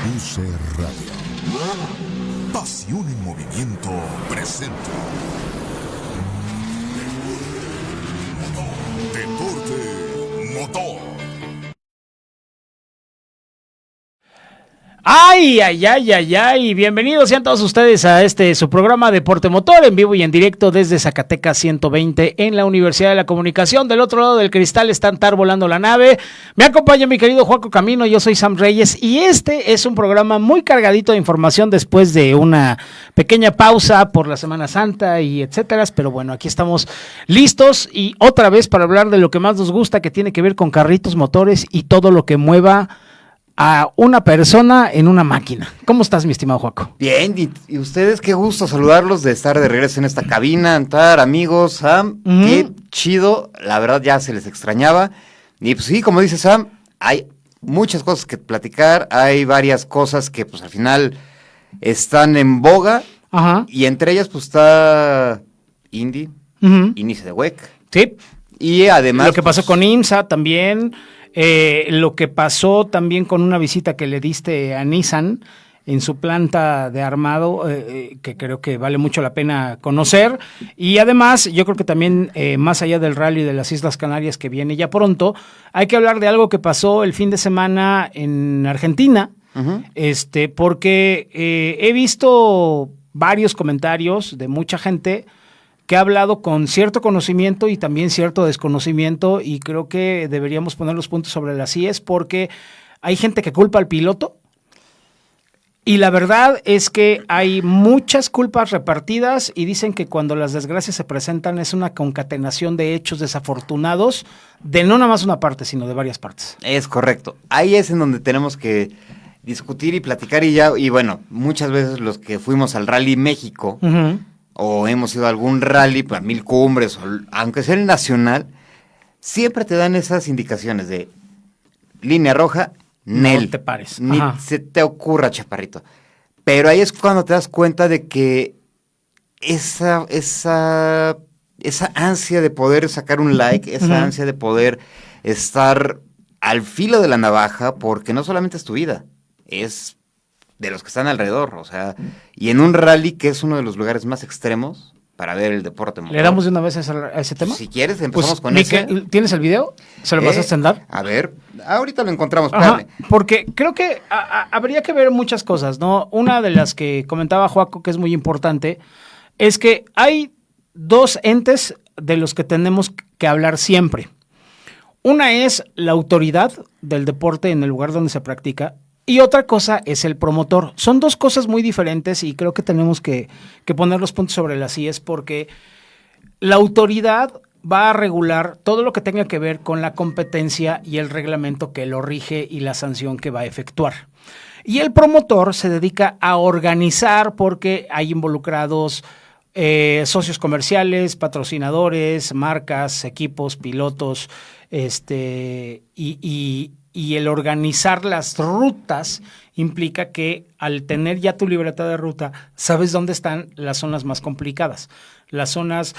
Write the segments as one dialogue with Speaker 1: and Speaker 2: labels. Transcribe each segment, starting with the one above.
Speaker 1: UC Radio. Pasión en movimiento presenta. Deporte Motor.
Speaker 2: ¡Ay! Bienvenidos sean todos ustedes a su programa Deporte Motor en vivo y en directo desde Zacatecas 120 en la Universidad de la Comunicación. Del otro lado del cristal está Antar volando la nave. Me acompaña mi querido Joaco Camino, yo soy Sam Reyes y este es un programa muy cargadito de información después de una pequeña pausa por la Semana Santa y etcétera. Pero bueno, aquí estamos listos y otra vez para hablar de lo que más nos gusta, que tiene que ver con carritos, motores y todo lo que mueva a una persona en una máquina. ¿Cómo estás, mi estimado Joaco?
Speaker 3: Bien, y ustedes, qué gusto saludarlos, de estar de regreso en esta cabina, Antar, amigos, Sam, qué chido, la verdad ya se les extrañaba, y pues sí, como dice Sam, hay muchas cosas que platicar, hay varias cosas que pues al final están en boga, y entre ellas pues está Indy, inicio de WEC,
Speaker 2: sí,
Speaker 3: y además
Speaker 2: lo que pasó con IMSA también. Lo que pasó también con una visita que le diste a Nissan en su planta de armado, que creo que vale mucho la pena conocer. Y además, yo creo que también, más allá del rally de las Islas Canarias que viene ya pronto, hay que hablar de algo que pasó el fin de semana en Argentina, porque he visto varios comentarios de mucha gente que ha hablado con cierto conocimiento y también cierto desconocimiento, y creo que deberíamos poner los puntos sobre las IES, porque hay gente que culpa al piloto y la verdad es que hay muchas culpas repartidas y dicen que cuando las desgracias se presentan es una concatenación de hechos desafortunados de no nada más una parte, sino de varias partes.
Speaker 3: Es correcto. Ahí es en donde tenemos que discutir y platicar y bueno, muchas veces los que fuimos al Rally México, o hemos ido a algún rally para 1000 cumbres, o aunque sea el nacional, siempre te dan esas indicaciones de línea roja, Nel.
Speaker 2: No te pares.
Speaker 3: Ni se te ocurra, chaparrito. Pero ahí es cuando te das cuenta de que esa ansia de poder sacar un like, esa ansia de poder estar al filo de la navaja, porque no solamente es tu vida, es de los que están alrededor, o sea, y en un rally que es uno de los lugares más extremos para ver el deporte motor.
Speaker 2: ¿Le damos de una vez a ese tema?
Speaker 3: Si quieres, empezamos con ese.
Speaker 2: ¿Tienes el video? ¿Se lo vas a extender?
Speaker 3: A ver, ahorita lo encontramos,
Speaker 2: porque creo que habría que ver muchas cosas, ¿no? Una de las que comentaba Joaco, que es muy importante, es que hay dos entes de los que tenemos que hablar siempre. Una es la autoridad del deporte en el lugar donde se practica, y otra cosa es el promotor. Son dos cosas muy diferentes y creo que tenemos que poner los puntos sobre las IES, porque la autoridad va a regular todo lo que tenga que ver con la competencia y el reglamento que lo rige y la sanción que va a efectuar. Y el promotor se dedica a organizar, porque hay involucrados socios comerciales, patrocinadores, marcas, equipos, pilotos, y el organizar las rutas implica que al tener ya tu libreta de ruta, sabes dónde están las zonas más complicadas, las zonas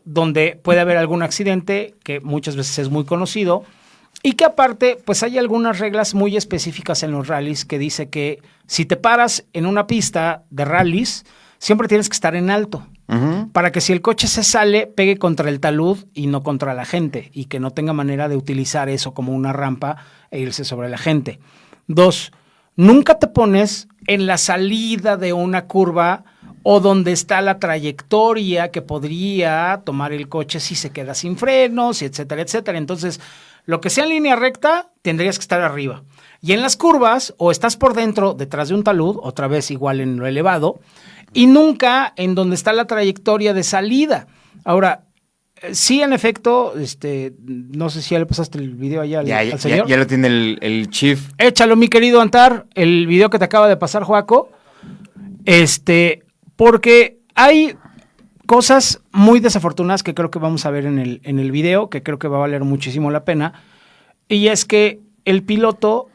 Speaker 2: donde puede haber algún accidente, que muchas veces es muy conocido, y que aparte, pues hay algunas reglas muy específicas en los rallies que dice que si te paras en una pista de rallies, siempre tienes que estar en alto, para que si el coche se sale, pegue contra el talud y no contra la gente, y que no tenga manera de utilizar eso como una rampa e irse sobre la gente. 2, nunca te pones en la salida de una curva o donde está la trayectoria que podría tomar el coche si se queda sin frenos, etcétera, etcétera. Entonces, lo que sea en línea recta, tendrías que estar arriba. Y en las curvas, o estás por dentro, detrás de un talud, otra vez igual en lo elevado, y nunca en donde está la trayectoria de salida. Ahora, sí, en efecto, no sé si ya le pasaste el video allá al señor.
Speaker 3: Ya lo tiene el chief.
Speaker 2: Échalo, mi querido Antar, el video que te acaba de pasar, Joaco. Porque hay cosas muy desafortunadas que creo que vamos a ver en el video, que creo que va a valer muchísimo la pena. Y es que el piloto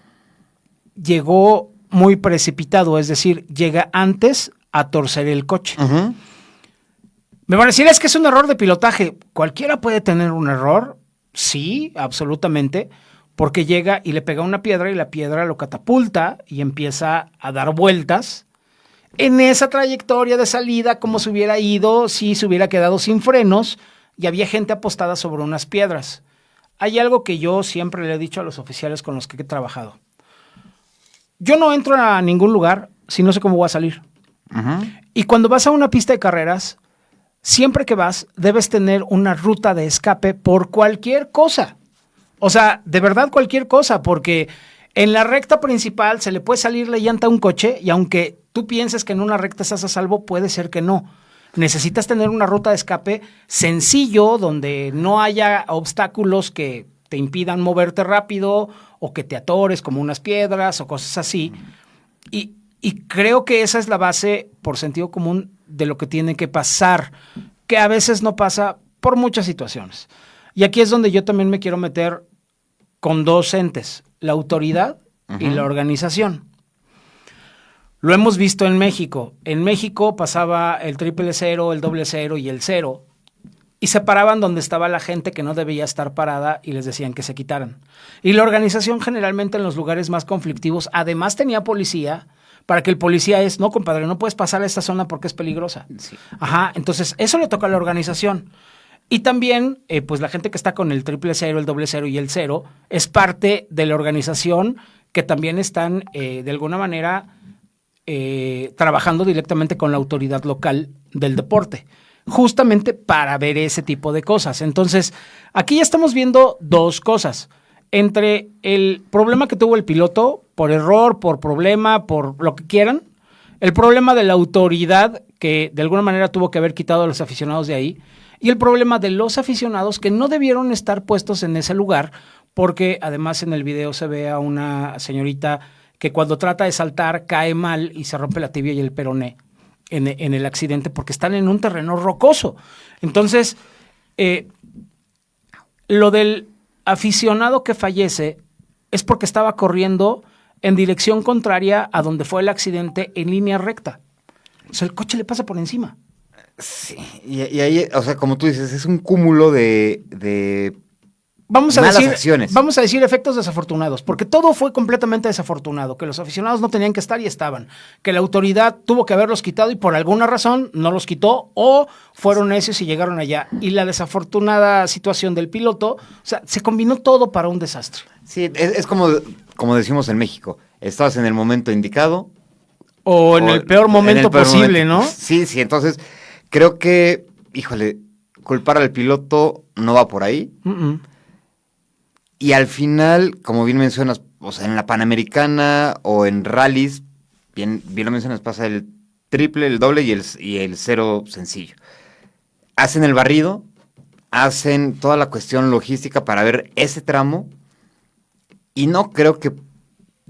Speaker 2: llegó muy precipitado, es decir, llega antes a torcer el coche. Me van a decir, es que es un error de pilotaje. Cualquiera puede tener un error, sí, absolutamente, porque llega y le pega una piedra y la piedra lo catapulta y empieza a dar vueltas en esa trayectoria de salida como se hubiera ido si se hubiera quedado sin frenos y había gente apostada sobre unas piedras. Hay algo que yo siempre le he dicho a los oficiales con los que he trabajado. Yo no entro a ningún lugar si no sé cómo voy a salir.
Speaker 3: Ujú.
Speaker 2: Y cuando vas a una pista de carreras, siempre que vas, debes tener una ruta de escape por cualquier cosa. O sea, de verdad cualquier cosa, porque en la recta principal se le puede salir la llanta a un coche y aunque tú pienses que en una recta estás a salvo, puede ser que no. Necesitas tener una ruta de escape sencillo, donde no haya obstáculos que te impidan moverte rápido o que te atores como unas piedras o cosas así. Y creo que esa es la base, por sentido común, de lo que tiene que pasar, que a veces no pasa por muchas situaciones. Y aquí es donde yo también me quiero meter con dos entes, la autoridad y la organización. Lo hemos visto en México. En México pasaba el 000, el 00 y el 0 y se paraban donde estaba la gente que no debía estar parada y les decían que se quitaran. Y la organización generalmente en los lugares más conflictivos además tenía policía para que el policía no, compadre, no puedes pasar a esta zona porque es peligrosa.
Speaker 3: Sí.
Speaker 2: Ajá, entonces eso le toca a la organización. Y también, pues la gente que está con el 000, el 00 y el 0 es parte de la organización que también están de alguna manera trabajando directamente con la autoridad local del deporte, justamente para ver ese tipo de cosas. Entonces, aquí ya estamos viendo dos cosas. Entre el problema que tuvo el piloto, por error, por problema, por lo que quieran, el problema de la autoridad que de alguna manera tuvo que haber quitado a los aficionados de ahí, y el problema de los aficionados que no debieron estar puestos en ese lugar, porque además en el video se ve a una señorita que cuando trata de saltar cae mal y se rompe la tibia y el peroné en el accidente porque están en un terreno rocoso. Entonces, lo del aficionado que fallece es porque estaba corriendo en dirección contraria a donde fue el accidente en línea recta. O sea, el coche le pasa por encima.
Speaker 3: Sí, y ahí, o sea, como tú dices, es un cúmulo de
Speaker 2: Vamos a
Speaker 3: malas
Speaker 2: decir,
Speaker 3: acciones.
Speaker 2: vamos a decir efectos desafortunados, porque todo fue completamente desafortunado, que los aficionados no tenían que estar y estaban, que la autoridad tuvo que haberlos quitado y por alguna razón no los quitó o fueron necios y llegaron allá. Y la desafortunada situación del piloto, o sea, se combinó todo para un desastre.
Speaker 3: Sí, es como decimos en México, estabas en el momento indicado.
Speaker 2: O en el peor momento
Speaker 3: peor
Speaker 2: posible,
Speaker 3: momento.
Speaker 2: ¿no?
Speaker 3: Sí, entonces creo que, híjole, culpar al piloto no va por ahí. Y al final, como bien mencionas, o sea, en la Panamericana o en rallies, bien lo mencionas, pasa el triple, el doble y el 0 sencillo. Hacen el barrido, hacen toda la cuestión logística para ver ese tramo, y no creo que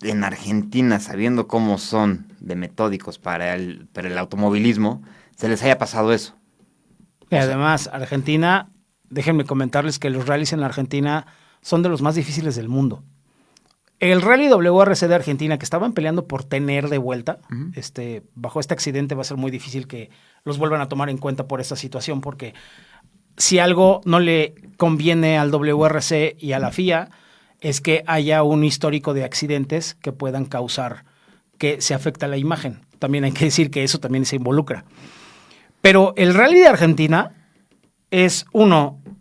Speaker 3: en Argentina, sabiendo cómo son de metódicos para el automovilismo, se les haya pasado eso.
Speaker 2: Y además, Argentina, déjenme comentarles que los rallies en la Argentina son de los más difíciles del mundo. El Rally WRC de Argentina, que estaban peleando por tener de vuelta, bajo este accidente va a ser muy difícil que los vuelvan a tomar en cuenta por esta situación, porque si algo no le conviene al WRC y a la FIA, es que haya un histórico de accidentes que puedan causar que se afecte la imagen. También hay que decir que eso también se involucra. Pero el Rally de Argentina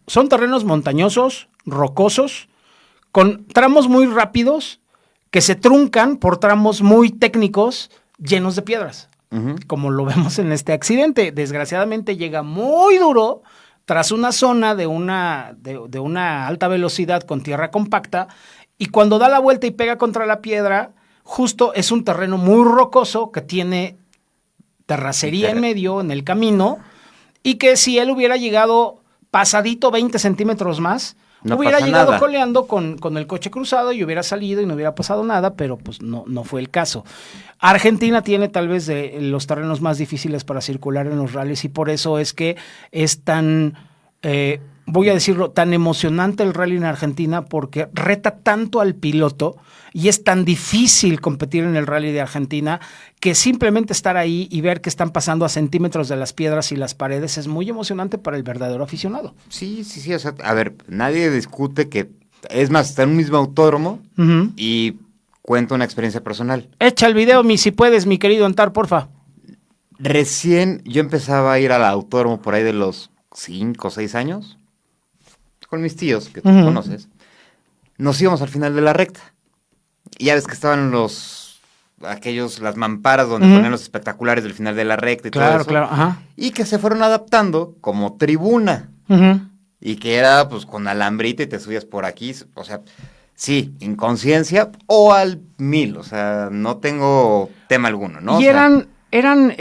Speaker 2: son terrenos montañosos, rocosos, con tramos muy rápidos que se truncan por tramos muy técnicos llenos de piedras, como lo vemos en este accidente. Desgraciadamente llega muy duro tras una zona de una alta velocidad con tierra compacta, y cuando da la vuelta y pega contra la piedra, justo es un terreno muy rocoso que tiene terracería en medio, en el camino, y que si él hubiera llegado pasadito 20 centímetros más,
Speaker 3: no
Speaker 2: hubiera
Speaker 3: pasa
Speaker 2: llegado
Speaker 3: nada.
Speaker 2: coleando con el coche cruzado y hubiera salido y no hubiera pasado nada, pero pues no fue el caso. Argentina tiene tal vez de los terrenos más difíciles para circular en los rallies, y por eso es que es tan, voy a decirlo, tan emocionante el rally en Argentina, porque reta tanto al piloto y es tan difícil competir en el rally de Argentina que simplemente estar ahí y ver que están pasando a centímetros de las piedras y las paredes es muy emocionante para el verdadero aficionado.
Speaker 3: Sí, o sea, a ver, nadie discute que Es más, está en un mismo autódromo
Speaker 2: Ujú.
Speaker 3: y cuento una experiencia personal.
Speaker 2: Echa el video, si puedes, mi querido Antar, porfa.
Speaker 3: Recién yo empezaba a ir al autódromo por ahí de los 5 o 6 años, con mis tíos, que tú
Speaker 2: Ujú.
Speaker 3: conoces. Nos íbamos al final de la recta. Y ya ves que estaban las mamparas donde
Speaker 2: Ujú.
Speaker 3: ponían los espectaculares del final de la recta y todo
Speaker 2: Claro,
Speaker 3: eso.
Speaker 2: claro, ajá.
Speaker 3: Y que se fueron adaptando como tribuna.
Speaker 2: Ujú.
Speaker 3: Y que era pues con alambrita y te subías por aquí. O sea, sí, inconsciencia o al 1000. O sea, no tengo tema alguno, ¿no? O
Speaker 2: Y
Speaker 3: sea,
Speaker 2: eran,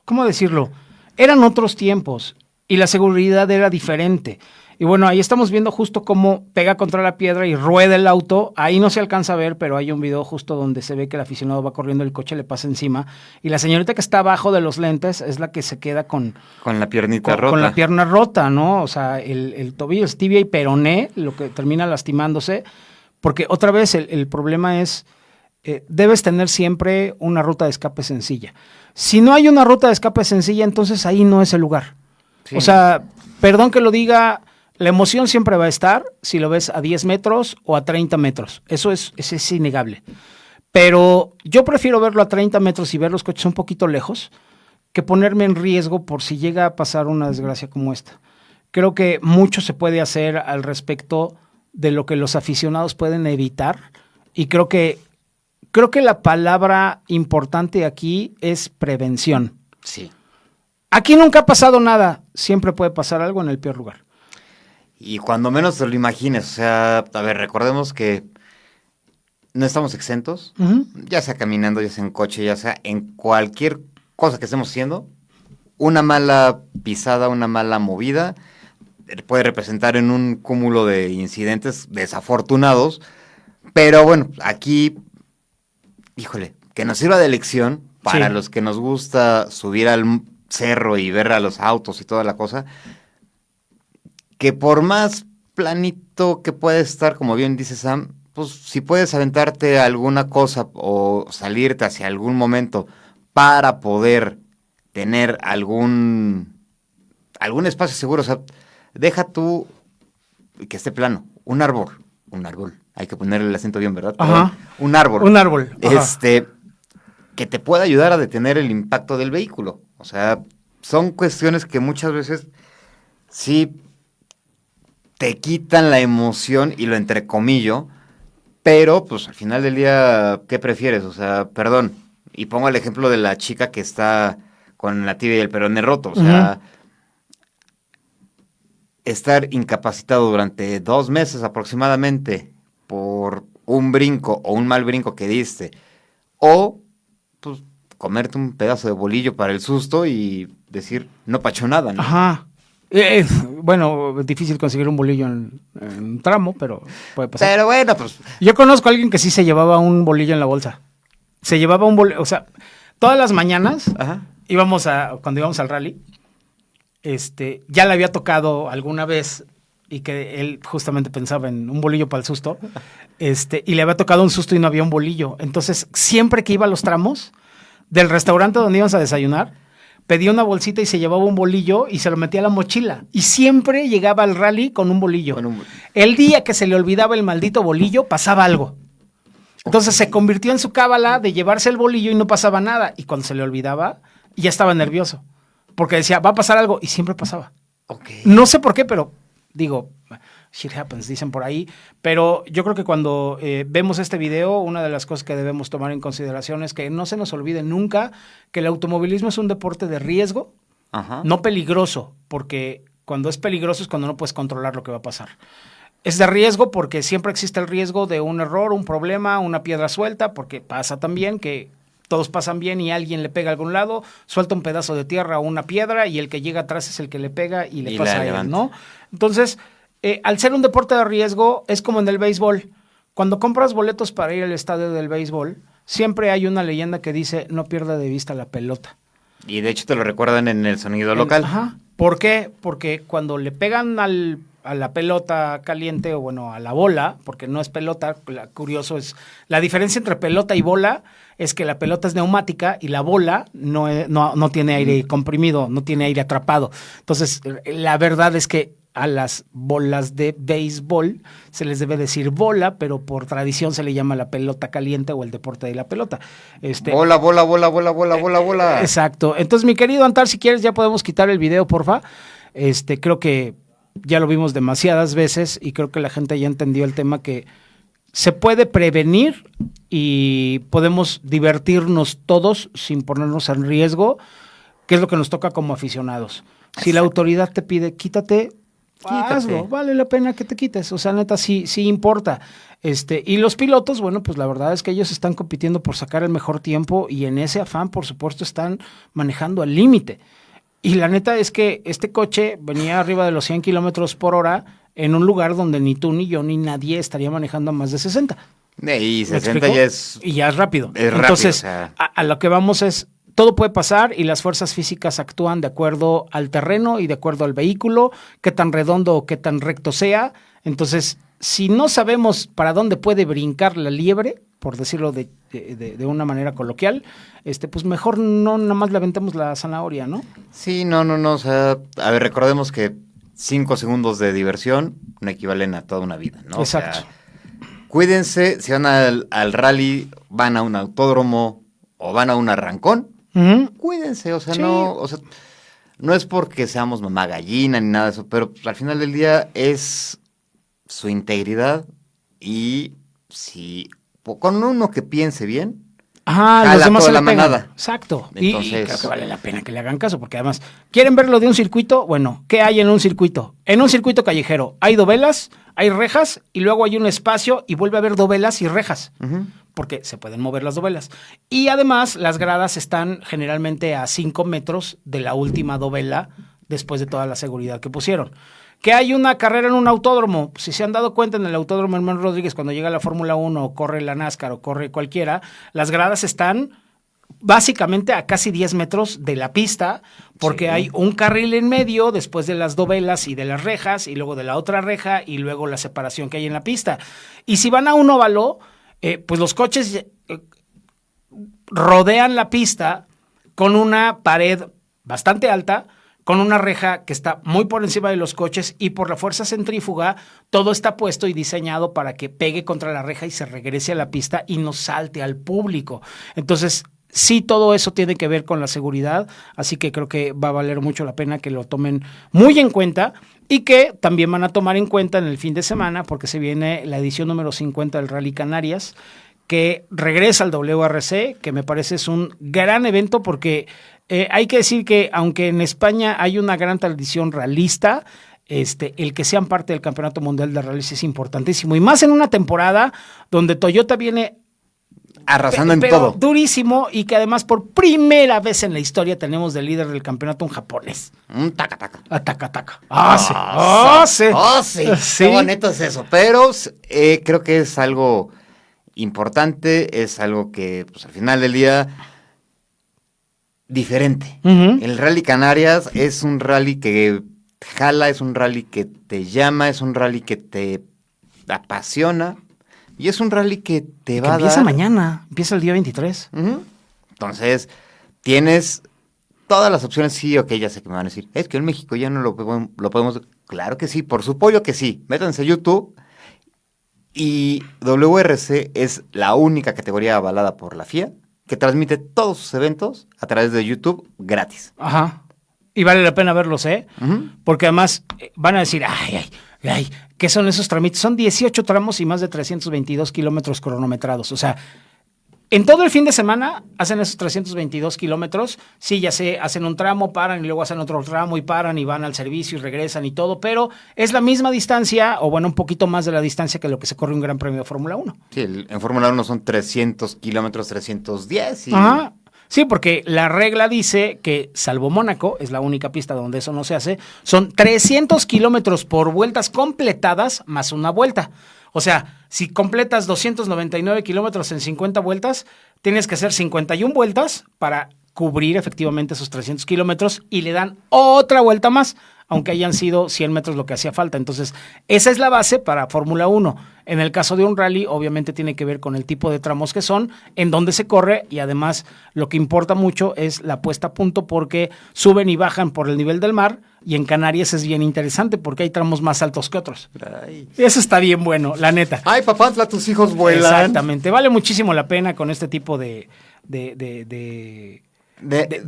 Speaker 2: ¿cómo decirlo? Eran otros tiempos y la seguridad era diferente. Y bueno, ahí estamos viendo justo cómo pega contra la piedra y rueda el auto. Ahí no se alcanza a ver, pero hay un video justo donde se ve que el aficionado va corriendo, el coche le pasa encima. Y la señorita que está abajo de los lentes es la que se queda con
Speaker 3: con la piernita rota.
Speaker 2: la pierna rota, ¿no? O sea, el tobillo es tibia y peroné, lo que termina lastimándose. Porque otra vez el problema es, debes tener siempre una ruta de escape sencilla. Si no hay una ruta de escape sencilla, entonces ahí no es el lugar.
Speaker 3: Sí.
Speaker 2: O sea, perdón que lo diga, la emoción siempre va a estar si lo ves a 10 metros o a 30 metros. Eso es innegable. Pero yo prefiero verlo a 30 metros y ver los coches un poquito lejos que ponerme en riesgo por si llega a pasar una desgracia como esta. Creo que mucho se puede hacer al respecto de lo que los aficionados pueden evitar y creo que la palabra importante aquí es prevención.
Speaker 3: Sí.
Speaker 2: Aquí nunca ha pasado nada, siempre puede pasar algo en el peor lugar.
Speaker 3: Y cuando menos te lo imagines, o sea, a ver, recordemos que no estamos exentos,
Speaker 2: Ujú.
Speaker 3: ya sea caminando, ya sea en coche, ya sea en cualquier cosa que estemos haciendo, una mala pisada, una mala movida puede representar en un cúmulo de incidentes desafortunados, pero bueno, aquí, híjole, que nos sirva de lección para
Speaker 2: Sí.
Speaker 3: los que nos gusta subir al cerro y ver a los autos y toda la cosa, que por más planito que puede estar, como bien dice Sam, pues si puedes aventarte alguna cosa o salirte hacia algún momento para poder tener algún espacio seguro, o sea, deja tú que esté plano, un árbol, hay que ponerle el acento bien, ¿verdad?
Speaker 2: Ajá.
Speaker 3: Un árbol.
Speaker 2: Un árbol. Ajá.
Speaker 3: Que te pueda ayudar a detener el impacto del vehículo. O sea, son cuestiones que muchas veces sí te quitan la emoción y lo entrecomillo, pero pues al final del día, ¿qué prefieres? O sea, perdón, y pongo el ejemplo de la chica que está con la tibia y el peroné roto, o sea, estar incapacitado durante 2 meses aproximadamente por un brinco o un mal brinco que diste, o pues comerte un pedazo de bolillo para el susto y decir, no pacho nada, ¿no?
Speaker 2: Ajá. Bueno, es difícil conseguir un bolillo en un tramo, pero puede pasar.
Speaker 3: Pero bueno, pues
Speaker 2: Yo conozco a alguien que sí se llevaba un bolillo en la bolsa. Se llevaba un bolillo, o sea, todas las mañanas
Speaker 3: ajá.
Speaker 2: cuando íbamos al rally, ya le había tocado alguna vez y que él justamente pensaba en un bolillo para el susto, y le había tocado un susto y no había un bolillo. Entonces, siempre que iba a los tramos del restaurante donde íbamos a desayunar, pedía una bolsita y se llevaba un bolillo y se lo metía a la mochila. Y siempre llegaba al rally con un bolillo. El día que se le olvidaba el maldito bolillo, pasaba algo. Entonces se convirtió en su cábala de llevarse el bolillo y no pasaba nada. Y cuando se le olvidaba, ya estaba nervioso. Porque decía, va a pasar algo. Y siempre pasaba.
Speaker 3: Okay.
Speaker 2: No sé por qué, pero digo, shit happens, dicen por ahí. Pero yo creo que cuando vemos este video, una de las cosas que debemos tomar en consideración es que no se nos olvide nunca que el automovilismo es un deporte de riesgo,
Speaker 3: Ajá.
Speaker 2: no peligroso, porque cuando es peligroso es cuando no puedes controlar lo que va a pasar. Es de riesgo porque siempre existe el riesgo de un error, un problema, una piedra suelta, porque pasa también que todos pasan bien y alguien le pega a algún lado, suelta un pedazo de tierra o una piedra y el que llega atrás es el que le pega y le pasa a él, ¿no? Entonces, al ser un deporte de riesgo, es como en el béisbol. Cuando compras boletos para ir al estadio del béisbol, siempre hay una leyenda que dice, no pierda de vista la pelota.
Speaker 3: Y de hecho te lo recuerdan en el sonido local.
Speaker 2: Ajá. ¿Por qué? Porque cuando le pegan a la pelota caliente o bueno, a la bola, porque no es pelota, curioso es, la diferencia entre pelota y bola es que la pelota es neumática y la bola no tiene aire comprimido, no tiene aire atrapado. Entonces, la verdad es que a las bolas de béisbol se les debe decir bola, pero por tradición se le llama la pelota caliente o el deporte de la pelota.
Speaker 3: Bola, bola, bola, bola, bola, bola, bola.
Speaker 2: Exacto. Entonces, mi querido Antar, si quieres ya podemos quitar el video, porfa. Creo que ya lo vimos demasiadas veces y creo que la gente ya entendió el tema, que se puede prevenir y podemos divertirnos todos sin ponernos en riesgo, que es lo que nos toca como aficionados. Si la autoridad te pide, quítate, hazlo, vale la pena que te quites. O sea, neta, sí importa. Y los pilotos, bueno, pues la verdad es que ellos están compitiendo por sacar el mejor tiempo y en ese afán, por supuesto, están manejando al límite. Y la neta es que este coche venía arriba de los 100 kilómetros por hora en un lugar donde ni tú, ni yo, ni nadie estaría manejando a más de 60.
Speaker 3: Y 60 ya es...
Speaker 2: Y ya es rápido.
Speaker 3: Es
Speaker 2: Entonces,
Speaker 3: rápido, o sea...
Speaker 2: a lo que vamos es, todo puede pasar y las fuerzas físicas actúan de acuerdo al terreno y de acuerdo al vehículo, qué tan redondo o qué tan recto sea. Entonces, si no sabemos para dónde puede brincar la liebre, por decirlo de una manera coloquial, pues mejor no nada más le aventemos la zanahoria, ¿no?
Speaker 3: Sí, no, o sea, a ver, recordemos que 5 segundos de diversión no equivalen a toda una vida, ¿no?
Speaker 2: Exacto.
Speaker 3: O sea, cuídense, si van al rally, van a un autódromo o van a un arrancón, cuídense, o sea,
Speaker 2: Sí.
Speaker 3: no es porque seamos mamá gallina ni nada de eso, pero al final del día es su integridad y si con uno que piense bien,
Speaker 2: Los
Speaker 3: jala
Speaker 2: demás
Speaker 3: toda
Speaker 2: se
Speaker 3: la
Speaker 2: le pegan.
Speaker 3: manada.
Speaker 2: Exacto.
Speaker 3: Entonces...
Speaker 2: y creo que vale la pena que le hagan caso, porque además, ¿quieren verlo de un circuito? Bueno, ¿qué hay en un circuito? En un circuito callejero hay dovelas, hay rejas, y luego hay un espacio y vuelve a haber dovelas y rejas, porque se pueden mover las dovelas. Y además, las gradas están generalmente a 5 metros de la última dovela, después de toda la seguridad que pusieron. Que hay una carrera en un autódromo. Si se han dado cuenta, en el autódromo Hermano Rodríguez, cuando llega la Fórmula 1 o corre la NASCAR o corre cualquiera, las gradas están básicamente a casi 10 metros de la pista, porque hay un carril en medio después de las dovelas y de las rejas, y luego de la otra reja, y luego la separación que hay en la pista. Y si van a un óvalo, pues los coches rodean la pista con una pared bastante alta, con una reja que está muy por encima de los coches, y por la fuerza centrífuga todo está puesto y diseñado para que pegue contra la reja y se regrese a la pista y no salte al público. Entonces, sí, todo eso tiene que ver con la seguridad, así que creo que va a valer mucho la pena que lo tomen muy en cuenta, y que también van a tomar en cuenta en el fin de semana, porque se viene la edición número 50 del Rally Canarias, que regresa al WRC, que me parece es un gran evento, porque hay que decir que aunque en España hay una gran tradición ralista, el que sean parte del Campeonato Mundial de Rallys es importantísimo, y más en una temporada donde Toyota viene
Speaker 3: arrasando en
Speaker 2: pero
Speaker 3: todo.
Speaker 2: durísimo, y que además por primera vez en la historia tenemos de líder del campeonato un japonés.
Speaker 3: Taca, taca.
Speaker 2: Taca. Sí.
Speaker 3: Qué bonito es eso. Pero creo que es algo importante, es algo que pues, al final del día diferente. El Rally Canarias es un rally que jala, es un rally que te llama, es un rally que te apasiona, y es un rally que te va a dar...
Speaker 2: Empieza mañana, empieza el día 23.
Speaker 3: Entonces, tienes todas las opciones. Sí, ok, ya sé que me van a decir, es que en México ya no lo podemos... Claro que sí, por su pollo que sí. Métanse a YouTube, y WRC es la única categoría avalada por la FIA que transmite todos sus eventos a través de YouTube gratis.
Speaker 2: Ajá. Y vale la pena verlos, porque además van a decir, ay, ¿qué son esos trámites? Son 18 tramos y más de 322 kilómetros cronometrados. O sea, en todo el fin de semana hacen esos 322 kilómetros. Sí, ya sé, hacen un tramo, paran y luego hacen otro tramo y paran y van al servicio y regresan y todo, pero es la misma distancia, o bueno, un poquito más de la distancia que lo que se corre un Gran Premio de Fórmula 1.
Speaker 3: Sí, en Fórmula 1 son 300 kilómetros, 310.
Speaker 2: Ajá. Sí, porque la regla dice que, salvo Mónaco, es la única pista donde eso no se hace, son 300 kilómetros por vueltas completadas más una vuelta. O sea, si completas 299 kilómetros en 50 vueltas, tienes que hacer 51 vueltas para cubrir efectivamente esos 300 kilómetros, y le dan otra vuelta más, aunque hayan sido 100 metros lo que hacía falta. Entonces, esa es la base para Fórmula 1. En el caso de un rally, obviamente tiene que ver con el tipo de tramos que son, en dónde se corre, y además lo que importa mucho es la puesta a punto, porque suben y bajan por el nivel del mar, y en Canarias es bien interesante porque hay tramos más altos que otros.
Speaker 3: Ay.
Speaker 2: Eso está bien bueno, la neta.
Speaker 3: Ay, Papantla, tus hijos vuelan.
Speaker 2: Exactamente, vale muchísimo la pena con este tipo de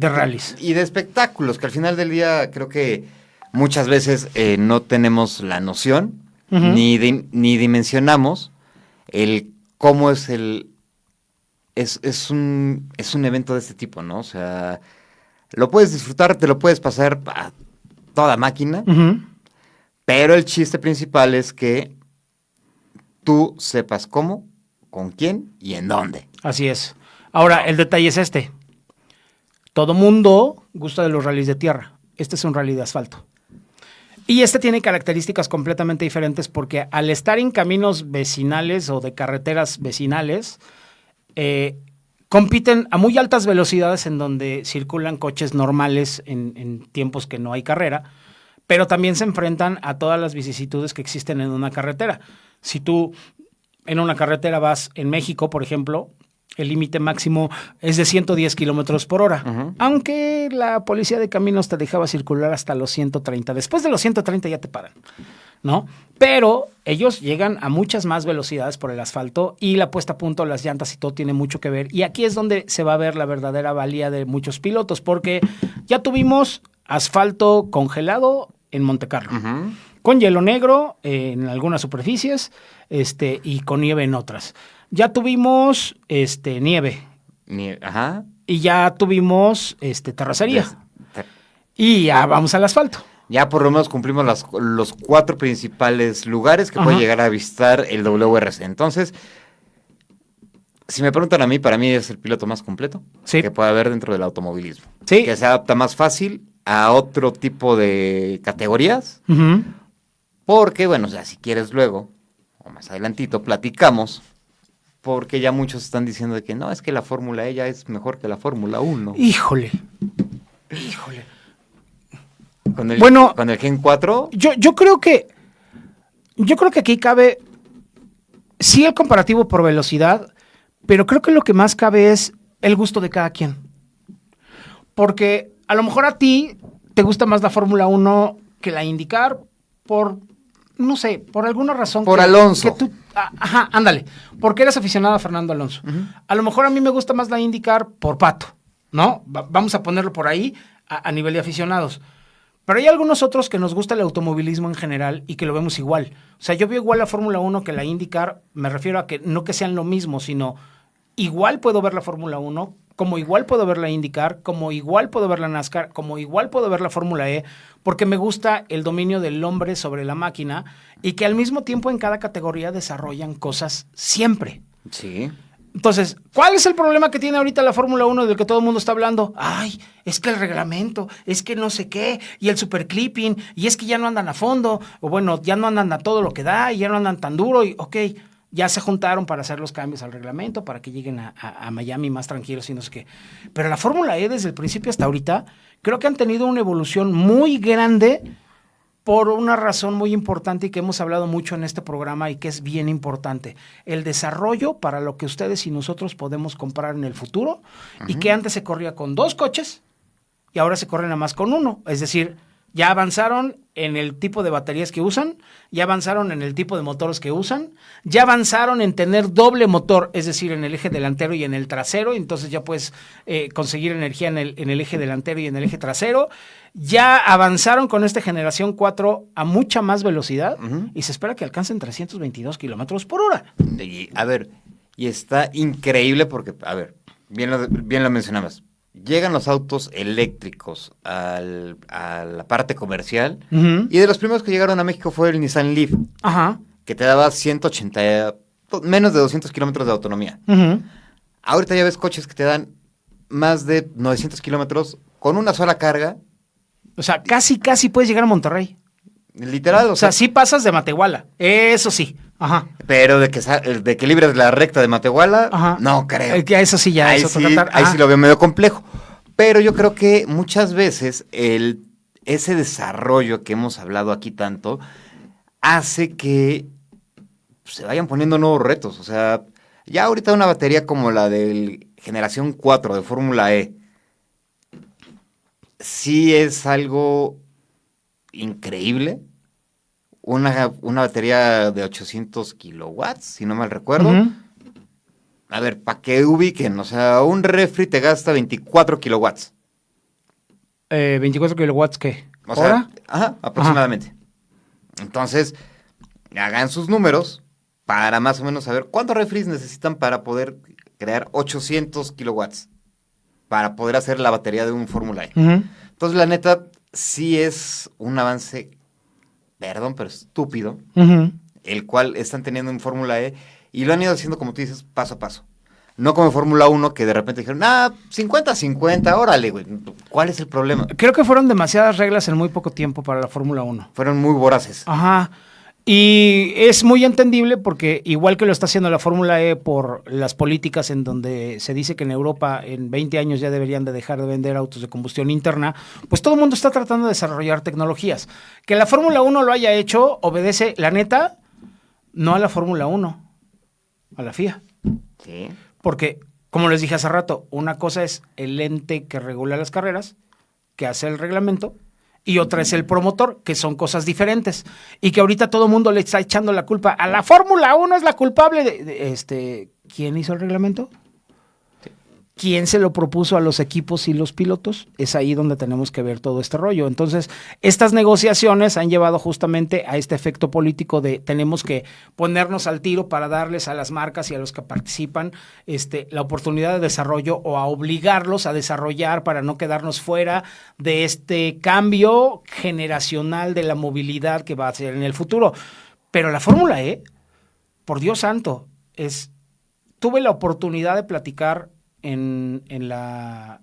Speaker 2: rallies.
Speaker 3: Y de espectáculos, que al final del día creo que muchas veces no tenemos la noción, ni dimensionamos el cómo es es un evento de este tipo, ¿no? O sea, lo puedes disfrutar, te lo puedes pasar a toda máquina, pero el chiste principal es que tú sepas cómo, con quién y en dónde.
Speaker 2: Así es. Ahora, el detalle es este. Todo mundo gusta de los rallies de tierra. Este es un rally de asfalto. Y este tiene características completamente diferentes porque al estar en caminos vecinales o de carreteras vecinales, compiten a muy altas velocidades en donde circulan coches normales en tiempos que no hay carrera, pero también se enfrentan a todas las vicisitudes que existen en una carretera. Si tú en una carretera vas en México, por ejemplo, el límite máximo es de 110 kilómetros por hora, aunque la policía de caminos te dejaba circular hasta los 130. Después de los 130 ya te paran, ¿no? Pero ellos llegan a muchas más velocidades por el asfalto y la puesta a punto, las llantas y todo tiene mucho que ver. Y aquí es donde se va a ver la verdadera valía de muchos pilotos, porque ya tuvimos asfalto congelado en Montecarlo, con hielo negro en algunas superficies y con nieve en otras. Ya tuvimos nieve.
Speaker 3: Ajá.
Speaker 2: Y ya tuvimos terracería. Y ya vamos al asfalto.
Speaker 3: Ya por lo menos cumplimos los 4 principales lugares que puede llegar a visitar el WRC. Entonces, si me preguntan a mí, para mí es el piloto más completo que puede haber dentro del automovilismo.
Speaker 2: Sí.
Speaker 3: Que se adapta más fácil a otro tipo de categorías. Porque, bueno, o sea, si quieres luego, o más adelantito, platicamos. Porque ya muchos están diciendo de que no, es que la Fórmula E ya es mejor que la Fórmula 1.
Speaker 2: Híjole.
Speaker 3: Con el Gen 4.
Speaker 2: Yo creo que aquí cabe sí el comparativo por velocidad, pero creo que lo que más cabe es el gusto de cada quien. Porque a lo mejor a ti te gusta más la Fórmula 1 que la IndyCar por, no sé, por alguna razón.
Speaker 3: Por Alonso.
Speaker 2: Ajá, ándale, porque eres aficionado a Fernando Alonso. A lo mejor a mí me gusta más la IndyCar por Pato, ¿no? Vamos a ponerlo por ahí a nivel de aficionados. Pero hay algunos otros que nos gusta el automovilismo en general y que lo vemos igual. O sea, yo veo igual la Fórmula 1 que la IndyCar, me refiero a que no que sean lo mismo, sino igual puedo ver la Fórmula 1, como igual puedo ver la IndyCar, como igual puedo ver la NASCAR, como igual puedo ver la Fórmula E, porque me gusta el dominio del hombre sobre la máquina y que al mismo tiempo en cada categoría desarrollan cosas siempre.
Speaker 3: Sí.
Speaker 2: Entonces, ¿cuál es el problema que tiene ahorita la Fórmula 1 del que todo el mundo está hablando? Ay, es que el reglamento, es que no sé qué, y el superclipping, y es que ya no andan a fondo, o bueno, ya no andan a todo lo que da, y ya no andan tan duro, y ok, ya se juntaron para hacer los cambios al reglamento, para que lleguen a Miami más tranquilos y no sé qué. Pero la Fórmula E desde el principio hasta ahorita, creo que han tenido una evolución muy grande por una razón muy importante y que hemos hablado mucho en este programa y que es bien importante. El desarrollo para lo que ustedes y nosotros podemos comprar en el futuro y que antes se corría con 2 coches y ahora se corre nada más con 1. Es decir, ya avanzaron en el tipo de baterías que usan, ya avanzaron en el tipo de motores que usan, ya avanzaron en tener doble motor, es decir, en el eje delantero y en el trasero, entonces ya puedes conseguir energía en el eje delantero y en el eje trasero. Ya avanzaron con esta generación 4 a mucha más velocidad y se espera que alcancen 322 kilómetros por hora.
Speaker 3: Y, a ver, y está increíble porque, a ver, bien lo mencionabas. Llegan los autos eléctricos a la parte comercial y de los primeros que llegaron a México fue el Nissan Leaf, que te daba 180, menos de 200 kilómetros de autonomía. Ahorita ya ves coches que te dan más de 900 kilómetros con una sola carga.
Speaker 2: O sea, casi puedes llegar a Monterrey.
Speaker 3: Literal.
Speaker 2: O sea, sí pasas de Matehuala, eso sí. Ajá.
Speaker 3: Pero de que libres la recta de Matehuala, no creo.
Speaker 2: Eso sí ya
Speaker 3: ahí
Speaker 2: es
Speaker 3: sí, ahí sí lo veo medio complejo. Pero yo creo que muchas veces el ese desarrollo que hemos hablado aquí tanto hace que se vayan poniendo nuevos retos. O sea, ya ahorita una batería como la del generación 4 de Fórmula E, sí es algo increíble. Una batería de 800 kilowatts, si no mal recuerdo.
Speaker 2: Ujú.
Speaker 3: A ver, para que ubiquen, o sea, un refri te gasta 24 kilowatts.
Speaker 2: 24 kilowatts, ¿qué?
Speaker 3: O sea,
Speaker 2: ¿Hora?
Speaker 3: ajá, aproximadamente. Entonces, hagan sus números para más o menos saber cuántos refris necesitan para poder crear 800 kilowatts, para poder hacer la batería de un Fórmula E.
Speaker 2: Ujú.
Speaker 3: Entonces, la neta, sí es un avance, perdón, pero estúpido,
Speaker 2: Ujú.
Speaker 3: el cual están teniendo en Fórmula E y lo han ido haciendo, como tú dices, paso a paso. No como en Fórmula 1 que de repente dijeron, 50-50, órale, güey. ¿Cuál es el problema?
Speaker 2: Creo que fueron demasiadas reglas en muy poco tiempo para la Fórmula 1.
Speaker 3: Fueron muy voraces.
Speaker 2: Ajá. Y es muy entendible porque igual que lo está haciendo la Fórmula E por las políticas en donde se dice que en Europa en 20 años ya deberían de dejar de vender autos de combustión interna, pues todo el mundo está tratando de desarrollar tecnologías. Que la Fórmula 1 lo haya hecho obedece, la neta, no a la Fórmula 1, a la FIA.
Speaker 3: Sí.
Speaker 2: Porque, como les dije hace rato, una cosa es el ente que regula las carreras, que hace el reglamento, y otra es el promotor, que son cosas diferentes. Y que ahorita todo el mundo le está echando la culpa a la Fórmula 1, es la culpable de ¿quién hizo el reglamento? ¿Quién se lo propuso a los equipos y los pilotos? Es ahí donde tenemos que ver todo este rollo. Entonces, estas negociaciones han llevado justamente a este efecto político de tenemos que ponernos al tiro para darles a las marcas y a los que participan la oportunidad de desarrollo o a obligarlos a desarrollar para no quedarnos fuera de este cambio generacional de la movilidad que va a ser en el futuro. Pero la Fórmula E, por Dios santo, tuve la oportunidad de platicar en la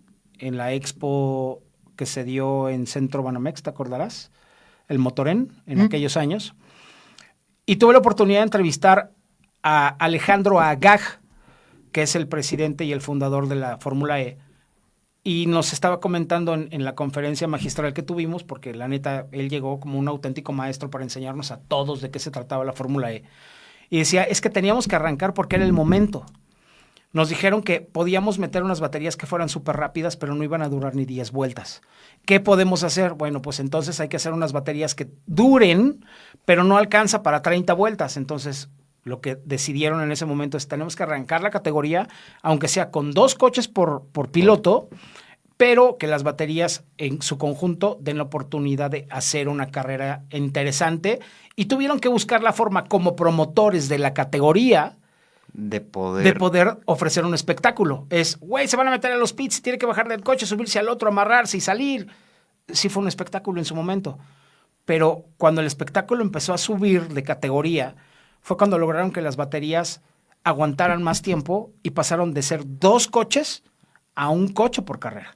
Speaker 2: expo que se dio en Centro Banamex, ¿te acordarás? El Motorén, en aquellos años. Y tuve la oportunidad de entrevistar a Alejandro Agag, que es el presidente y el fundador de la Fórmula E. Y nos estaba comentando en la conferencia magistral que tuvimos, porque la neta, él llegó como un auténtico maestro para enseñarnos a todos de qué se trataba la Fórmula E. Y decía, es que teníamos que arrancar porque era el momento. Nos dijeron que podíamos meter unas baterías que fueran súper rápidas, pero no iban a durar ni 10 vueltas. ¿Qué podemos hacer? Bueno, pues entonces hay que hacer unas baterías que duren, pero no alcanza para 30 vueltas. Entonces, lo que decidieron en ese momento es tenemos que arrancar la categoría, aunque sea con 2 coches por piloto, pero que las baterías en su conjunto den la oportunidad de hacer una carrera interesante. Y tuvieron que buscar la forma como promotores de la categoría
Speaker 3: de poder
Speaker 2: ofrecer un espectáculo. Güey, se van a meter a los pits, tiene que bajar del coche, subirse al otro, amarrarse y salir. Sí fue un espectáculo en su momento. Pero cuando el espectáculo empezó a subir de categoría, fue cuando lograron que las baterías aguantaran más tiempo y pasaron de ser 2 coches a 1 coche por carrera.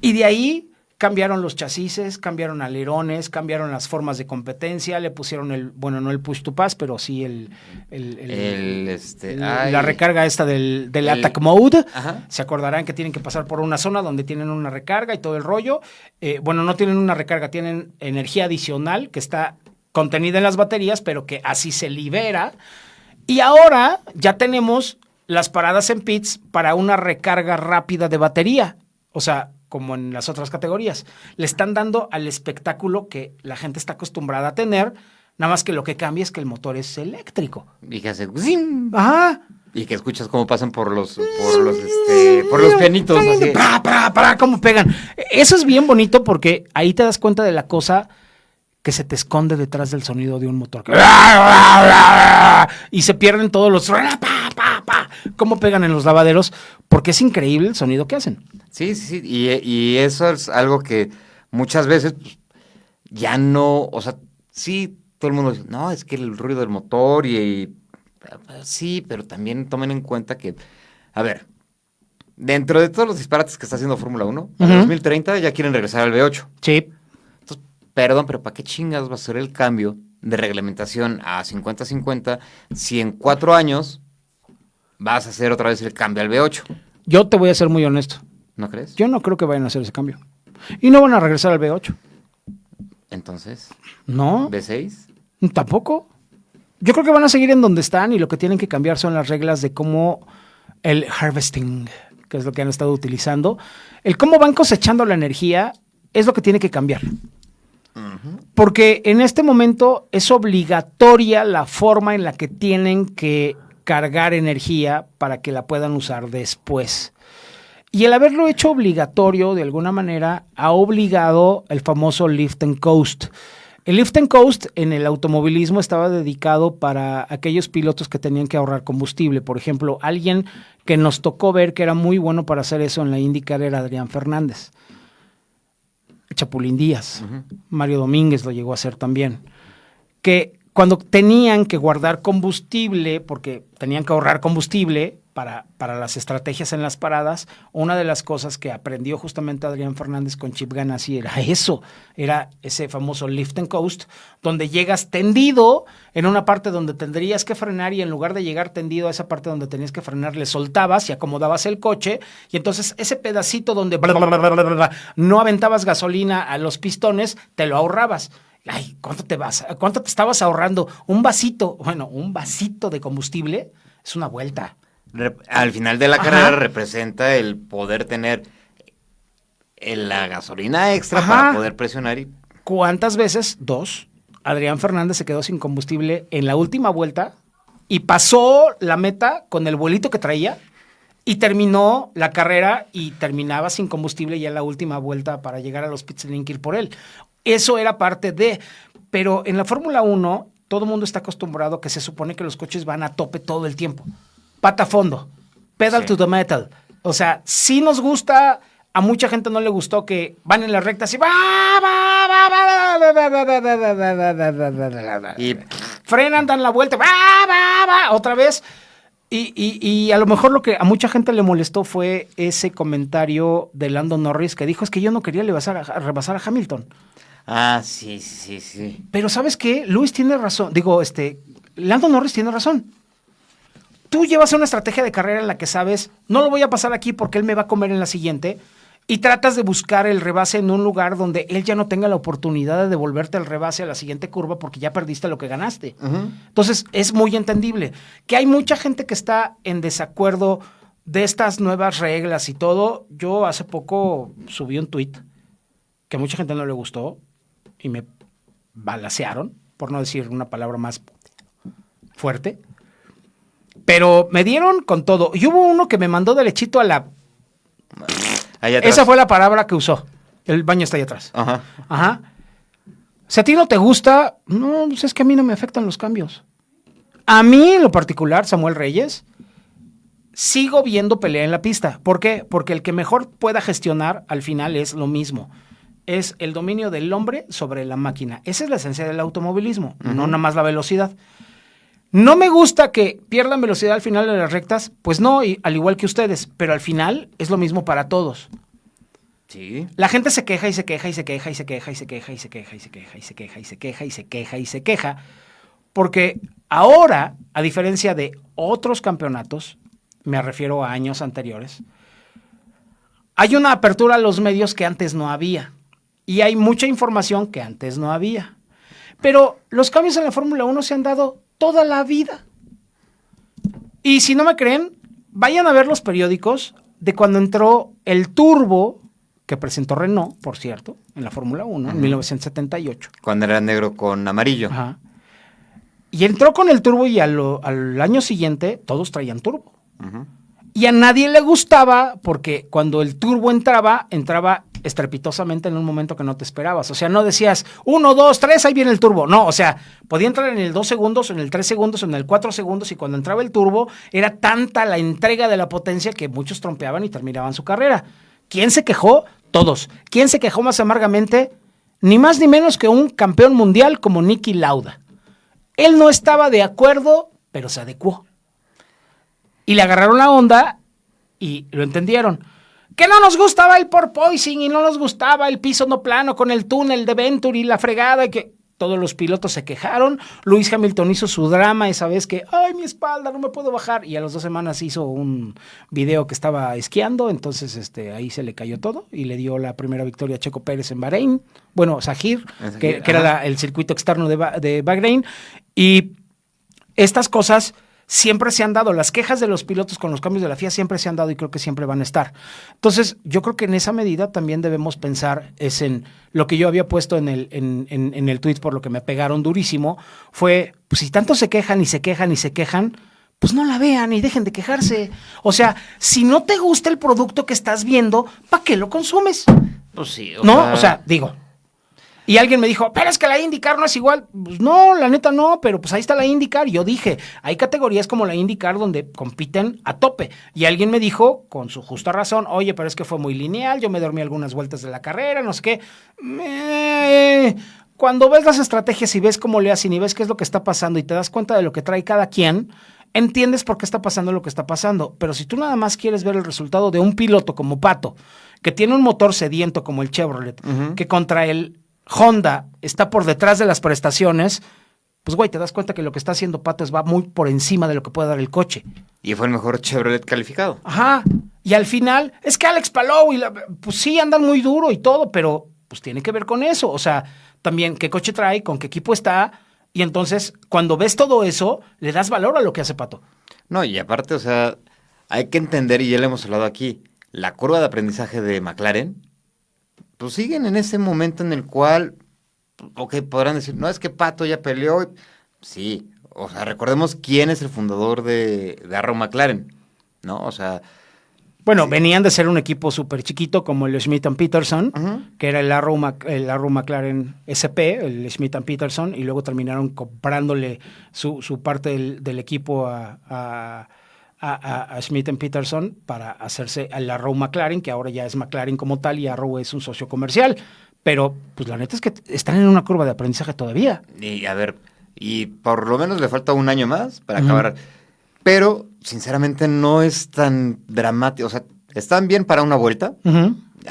Speaker 2: Y de ahí cambiaron los chasis, cambiaron alerones, cambiaron las formas de competencia, le pusieron no el push to pass, pero sí la recarga esta del attack mode.
Speaker 3: Ajá.
Speaker 2: Se acordarán que tienen que pasar por una zona donde tienen una recarga y todo el rollo. No tienen una recarga, tienen energía adicional que está contenida en las baterías, pero que así se libera. Y ahora ya tenemos las paradas en pits para una recarga rápida de batería. O sea, como en las otras categorías. Le están dando al espectáculo que la gente está acostumbrada a tener, nada más que lo que cambia es que el motor es eléctrico.
Speaker 3: Y que hace ¡zim!
Speaker 2: Ajá.
Speaker 3: Y que escuchas cómo pasan por los pianitos. Así.
Speaker 2: Cómo pegan. Eso es bien bonito porque ahí te das cuenta de la cosa que se te esconde detrás del sonido de un motor. Y se pierden todos los... Cómo pegan en los lavaderos, porque es increíble el sonido que hacen.
Speaker 3: Sí. Y eso es algo que muchas veces ya no... O sea, sí, todo el mundo dice, no, es que el ruido del motor sí, pero también tomen en cuenta que... A ver, dentro de todos los disparates que está haciendo Fórmula 1, en 2030 ya quieren regresar al V8.
Speaker 2: Sí.
Speaker 3: Entonces, perdón, pero ¿para qué chingas va a ser el cambio de reglamentación a 50-50 si en 4 años vas a hacer otra vez el cambio al V8?
Speaker 2: Yo te voy a ser muy honesto.
Speaker 3: ¿No crees?
Speaker 2: Yo no creo que vayan a hacer ese cambio. Y no van a regresar al V8.
Speaker 3: Entonces,
Speaker 2: ¿No?
Speaker 3: ¿B6?
Speaker 2: Tampoco. Yo creo que van a seguir en donde están y lo que tienen que cambiar son las reglas de cómo el harvesting, que es lo que han estado utilizando, el cómo van cosechando la energía es lo que tiene que cambiar. Porque en este momento es obligatoria la forma en la que tienen que cargar energía para que la puedan usar después. Y el haberlo hecho obligatorio de alguna manera ha obligado el famoso lift and coast. El lift and coast en el automovilismo estaba dedicado para aquellos pilotos que tenían que ahorrar combustible. Por ejemplo, alguien que nos tocó ver que era muy bueno para hacer eso en la IndyCar era Adrián Fernández. Chapulín Díaz, Mario Domínguez lo llegó a hacer también. Que cuando tenían que guardar combustible, porque tenían que ahorrar combustible para las estrategias en las paradas, una de las cosas que aprendió justamente Adrián Fernández con Chip Ganassi era eso, era ese famoso lift and coast, donde llegas tendido en una parte donde tendrías que frenar y en lugar de llegar tendido a esa parte donde tenías que frenar, le soltabas y acomodabas el coche y entonces ese pedacito donde no aventabas gasolina a los pistones, te lo ahorrabas. Ay, ¿cuánto te estabas ahorrando? Un vasito de combustible es una vuelta.
Speaker 3: Al final de la carrera representa el poder tener la gasolina extra para poder presionar.
Speaker 2: ¿Cuántas veces? 2. Adrián Fernández se quedó sin combustible en la última vuelta y pasó la meta con el vuelito que traía y terminó la carrera y terminaba sin combustible ya en la última vuelta para llegar a los pits, tenían que ir por él. Eso era parte de... Pero en la Fórmula 1 todo el mundo está acostumbrado que se supone que los coches van a tope todo el tiempo. Pata a fondo, pedal to the metal. O sea, sí nos gusta, a mucha gente no le gustó que van en las rectas y y frenan, dan la vuelta, otra vez. Y a lo mejor lo que a mucha gente le molestó fue ese comentario de Lando Norris que dijo es que yo no quería rebasar a Hamilton.
Speaker 3: Ah, sí.
Speaker 2: Pero ¿sabes qué? Lewis tiene razón. Lando Norris tiene razón. Tú llevas una estrategia de carrera en la que sabes, no lo voy a pasar aquí porque él me va a comer en la siguiente, y tratas de buscar el rebase en un lugar donde él ya no tenga la oportunidad de devolverte el rebase a la siguiente curva porque ya perdiste lo que ganaste. Entonces, es muy entendible. Que hay mucha gente que está en desacuerdo de estas nuevas reglas y todo. Yo hace poco subí un tuit que a mucha gente no le gustó y me balacearon, por no decir una palabra más fuerte. Pero me dieron con todo. Y hubo uno que me mandó derechito a la... Esa fue la palabra que usó. El baño está ahí atrás. Ajá. Si a ti no te gusta, no, pues es que a mí no me afectan los cambios. A mí, en lo particular, Samuel Reyes, sigo viendo pelea en la pista. ¿Por qué? Porque el que mejor pueda gestionar al final es lo mismo. Es el dominio del hombre sobre la máquina. Esa es la esencia del automovilismo, no nada más la velocidad. No me gusta que pierdan velocidad al final de las rectas, pues no, al igual que ustedes, pero al final es lo mismo para todos.
Speaker 3: Sí.
Speaker 2: La gente se queja y se queja y se queja y se queja y se queja y se queja y se queja y se queja y se queja y se queja y se queja, porque ahora, a diferencia de otros campeonatos, me refiero a años anteriores, hay una apertura a los medios que antes no había y hay mucha información que antes no había. Pero los cambios en la Fórmula 1 se han dado toda la vida. Y si no me creen, vayan a ver los periódicos de cuando entró el turbo que presentó Renault, por cierto, en la Fórmula 1, en 1978.
Speaker 3: Cuando era negro con amarillo.
Speaker 2: Ajá. Y entró con el turbo y al año siguiente todos traían turbo. Y a nadie le gustaba porque cuando el turbo entraba estrepitosamente en un momento que no te esperabas. O sea, no decías 1, 2, 3, ahí viene el turbo. No, o sea, podía entrar en el 2 segundos, en el 3 segundos, en el 4 segundos y cuando entraba el turbo era tanta la entrega de la potencia que muchos trompeaban y terminaban su carrera. ¿Quién se quejó? Todos. ¿Quién se quejó más amargamente? Ni más ni menos que un campeón mundial como Niki Lauda. Él no estaba de acuerdo, pero se adecuó. Y le agarraron la onda y lo entendieron. Que no nos gustaba el porpoising y no nos gustaba el piso no plano con el túnel de Venturi y la fregada. todos los pilotos se quejaron, Lewis Hamilton hizo su drama esa vez que, ay, mi espalda, no me puedo bajar, y a las 2 semanas hizo un video que estaba esquiando, entonces ahí se le cayó todo y le dio la primera victoria a Checo Pérez en Bahrein, bueno, Zahir, que era el circuito externo de Bahrein, y estas cosas siempre se han dado, las quejas de los pilotos con los cambios de la FIA siempre se han dado y creo que siempre van a estar. Entonces, yo creo que en esa medida también debemos pensar es en lo que yo había puesto en el tweet por lo que me pegaron durísimo, fue, pues si tanto se quejan y se quejan y se quejan, pues no la vean y dejen de quejarse. O sea, si no te gusta el producto que estás viendo, ¿para qué lo consumes?
Speaker 3: Pues sí.
Speaker 2: O sea, digo... Y alguien me dijo, pero es que la IndyCar no es igual. Pues no, la neta no, pero pues ahí está la IndyCar. Y yo dije, hay categorías como la IndyCar donde compiten a tope. Y alguien me dijo, con su justa razón, oye, pero es que fue muy lineal, yo me dormí algunas vueltas de la carrera, no sé qué. Cuando ves las estrategias y ves cómo le hacen y ves qué es lo que está pasando y te das cuenta de lo que trae cada quien, entiendes por qué está pasando lo que está pasando. Pero si tú nada más quieres ver el resultado de un piloto como Pato, que tiene un motor sediento como el Chevrolet, que contra el Honda está por detrás de las prestaciones, pues güey, te das cuenta que lo que está haciendo Pato va muy por encima de lo que puede dar el coche.
Speaker 3: Y fue el mejor Chevrolet calificado.
Speaker 2: Ajá. Y al final, es que Alex Palou, pues sí, andan muy duro y todo, pero pues tiene que ver con eso. O sea, también qué coche trae, con qué equipo está. Y entonces, cuando ves todo eso, le das valor a lo que hace Pato.
Speaker 3: No, y aparte, o sea, hay que entender, y ya lo hemos hablado aquí, la curva de aprendizaje de McLaren, pues siguen en ese momento en el cual, ok, podrán decir, no, es que Pato ya peleó. Sí, o sea, recordemos quién es el fundador de Arrow McLaren, ¿no? O sea...
Speaker 2: Bueno, sí. Venían de ser un equipo súper chiquito como el Schmidt & Peterson, que era el Arrow McLaren SP, el Schmidt & Peterson, y luego terminaron comprándole su parte del equipo a Schmidt & Peterson para hacerse al Arrow McLaren, que ahora ya es McLaren como tal y Arrow es un socio comercial. Pero, pues la neta es que están en una curva de aprendizaje todavía.
Speaker 3: Y a ver, y por lo menos le falta un año más para acabar. Pero, sinceramente, no es tan dramático. O sea, están bien para una vuelta.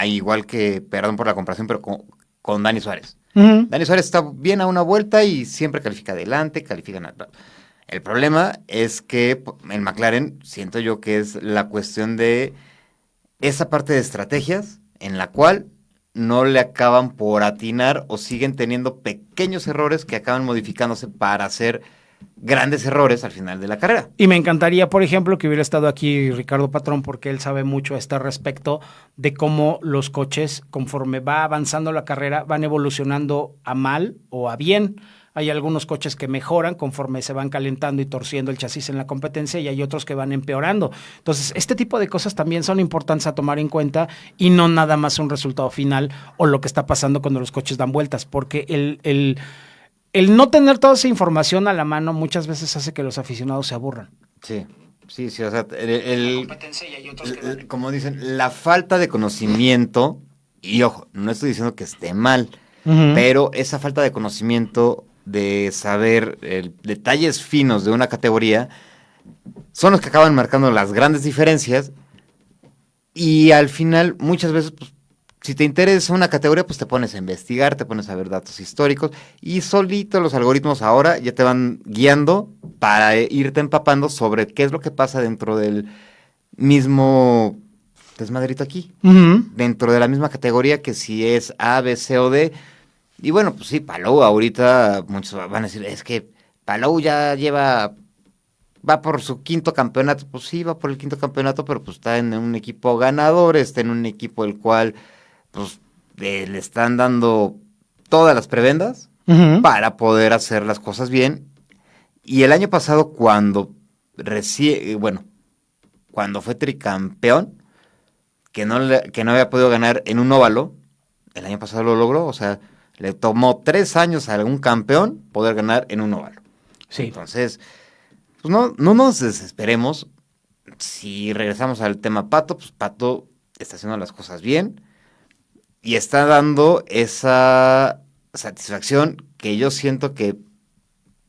Speaker 3: Igual que, perdón por la comparación, pero con Dani Suárez. Dani Suárez está bien a una vuelta y siempre califica adelante, El problema es que en McLaren siento yo que es la cuestión de esa parte de estrategias en la cual no le acaban por atinar o siguen teniendo pequeños errores que acaban modificándose para hacer grandes errores al final de la carrera.
Speaker 2: Y me encantaría, por ejemplo, que hubiera estado aquí Ricardo Patrón, porque él sabe mucho a este respecto de cómo los coches, conforme va avanzando la carrera, van evolucionando a mal o a bien. Hay algunos coches que mejoran conforme se van calentando y torciendo el chasis en la competencia y hay otros que van empeorando. Entonces, este tipo de cosas también son importantes a tomar en cuenta y no nada más un resultado final o lo que está pasando cuando los coches dan vueltas, porque el no tener toda esa información a la mano muchas veces hace que los aficionados se aburran.
Speaker 3: Sí, o sea, como dicen, la falta de conocimiento, y ojo, no estoy diciendo que esté mal, pero esa falta de conocimiento de saber detalles finos de una categoría son los que acaban marcando las grandes diferencias y al final muchas veces pues, si te interesa una categoría pues te pones a investigar, te pones a ver datos históricos y solito los algoritmos ahora ya te van guiando para irte empapando sobre qué es lo que pasa dentro del mismo desmadrito aquí, dentro de la misma categoría que si es A, B, C o D. Y bueno, pues sí, Palou ahorita muchos van a decir, es que Palou ya va por su 5º campeonato. Pues sí, va por el 5º campeonato, pero pues está en un equipo ganador, está en un equipo el cual pues le están dando todas las prebendas para poder hacer las cosas bien. Y el año pasado cuando fue tricampeón, que no había podido ganar en un óvalo, el año pasado lo logró, o sea, le tomó 3 años a algún campeón poder ganar en un óvalo.
Speaker 2: Sí.
Speaker 3: Entonces, pues no nos desesperemos. Si regresamos al tema Pato, pues Pato está haciendo las cosas bien y está dando esa satisfacción que yo siento que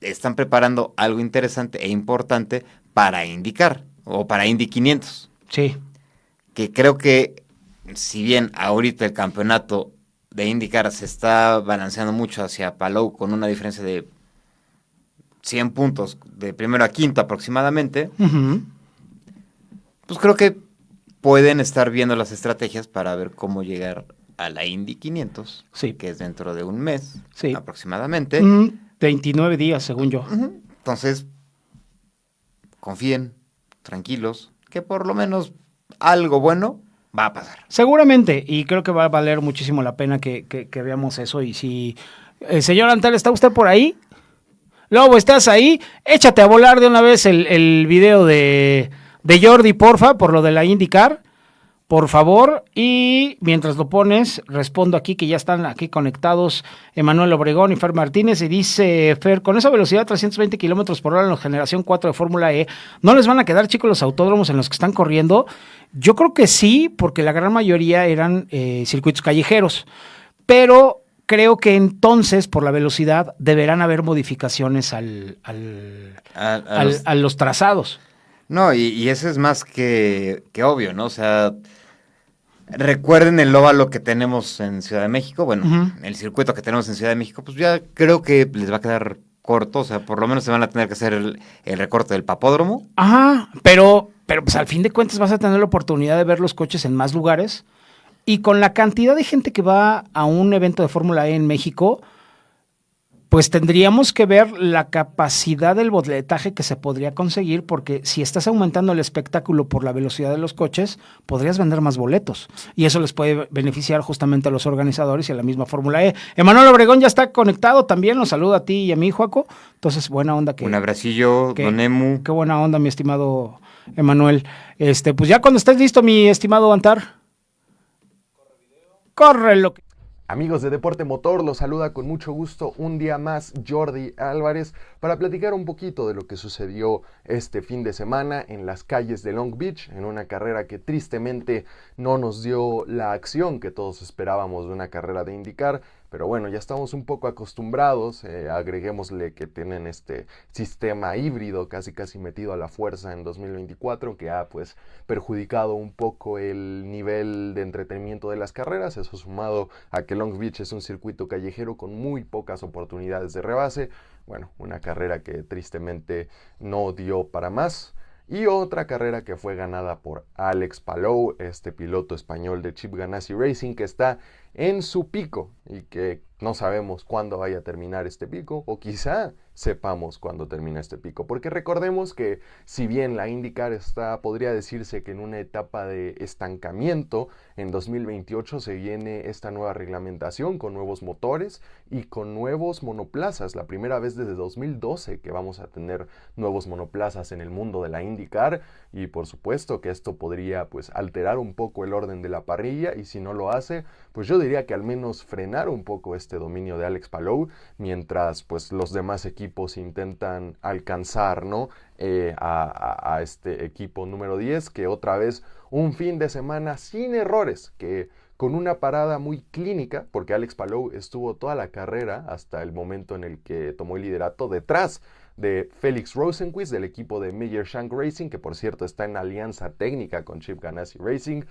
Speaker 3: están preparando algo interesante e importante para IndyCar o para Indy 500.
Speaker 2: Sí.
Speaker 3: Que creo que si bien ahorita el campeonato de IndyCar se está balanceando mucho hacia Palou con una diferencia de 100 puntos de primero a quinto aproximadamente, pues creo que pueden estar viendo las estrategias para ver cómo llegar a la Indy 500,
Speaker 2: Sí.
Speaker 3: que es dentro de un mes
Speaker 2: Sí.
Speaker 3: aproximadamente.
Speaker 2: 29 días, según yo.
Speaker 3: Entonces, confíen, tranquilos, que por lo menos algo bueno va a pasar.
Speaker 2: Seguramente, y creo que va a valer muchísimo la pena que veamos eso. Y si, señor Antal, ¿está usted por ahí? Lobo, ¿estás ahí? Échate a volar de una vez el video de Jordi, porfa, por lo de la IndyCar, por favor. Y mientras lo pones, respondo aquí que ya están aquí conectados Emanuel Obregón y Fer Martínez. Y dice Fer, con esa velocidad 320 kilómetros por hora en la generación 4 de Fórmula E, ¿no les van a quedar chicos los autódromos en los que están corriendo? Yo creo que sí, porque la gran mayoría eran circuitos callejeros. Pero creo que entonces, por la velocidad, deberán haber modificaciones a los trazados.
Speaker 3: No, y eso es más que obvio, ¿no? O sea, recuerden el óvalo que tenemos en Ciudad de México, bueno, el circuito que tenemos en Ciudad de México, pues ya creo que les va a quedar corto, o sea, por lo menos se van a tener que hacer el recorte del papódromo.
Speaker 2: Ajá, pero pues al fin de cuentas vas a tener la oportunidad de ver los coches en más lugares. Y con la cantidad de gente que va a un evento de Fórmula E en México, pues tendríamos que ver la capacidad del boletaje que se podría conseguir, porque si estás aumentando el espectáculo por la velocidad de los coches, podrías vender más boletos. Y eso les puede beneficiar justamente a los organizadores y a la misma Fórmula E. Emanuel Obregón ya está conectado también, los saluda a ti y a mí, Joaco. Entonces, buena onda.
Speaker 3: Un abracillo, don Emu.
Speaker 2: Qué buena onda, mi estimado Emanuel. Pues ya cuando estés listo, mi estimado Antar. Corre lo que...
Speaker 4: Amigos de Deporte Motor, los saluda con mucho gusto un día más Jordi Álvarez para platicar un poquito de lo que sucedió este fin de semana en las calles de Long Beach, en una carrera que tristemente no nos dio la acción que todos esperábamos de una carrera de IndyCar. Pero bueno, ya estamos un poco acostumbrados, agreguémosle que tienen este sistema híbrido casi metido a la fuerza en 2024, que ha pues perjudicado un poco el nivel de entretenimiento de las carreras, eso sumado a que Long Beach es un circuito callejero con muy pocas oportunidades de rebase. Bueno, una carrera que tristemente no dio para más. Y otra carrera que fue ganada por Alex Palou, este piloto español de Chip Ganassi Racing, que está en su pico y que no sabemos cuándo vaya a terminar este pico, o quizá sepamos cuándo termina este pico, porque recordemos que si bien la IndyCar está, podría decirse que en una etapa de estancamiento, en 2028 se viene esta nueva reglamentación con nuevos motores y con nuevos monoplazas, la primera vez desde 2012 que vamos a tener nuevos monoplazas en el mundo de la IndyCar, y por supuesto que esto podría pues alterar un poco el orden de la parrilla, y si no lo hace, pues yo diría que al menos frenar un poco este dominio de Alex Palou, mientras pues los demás equipos intentan alcanzar, ¿no? a este equipo número 10, que otra vez un fin de semana sin errores, que con una parada muy clínica, porque Alex Palou estuvo toda la carrera hasta el momento en el que tomó el liderato detrás de Felix Rosenqvist del equipo de Meyer Shank Racing, que por cierto está en alianza técnica con Chip Ganassi Racing.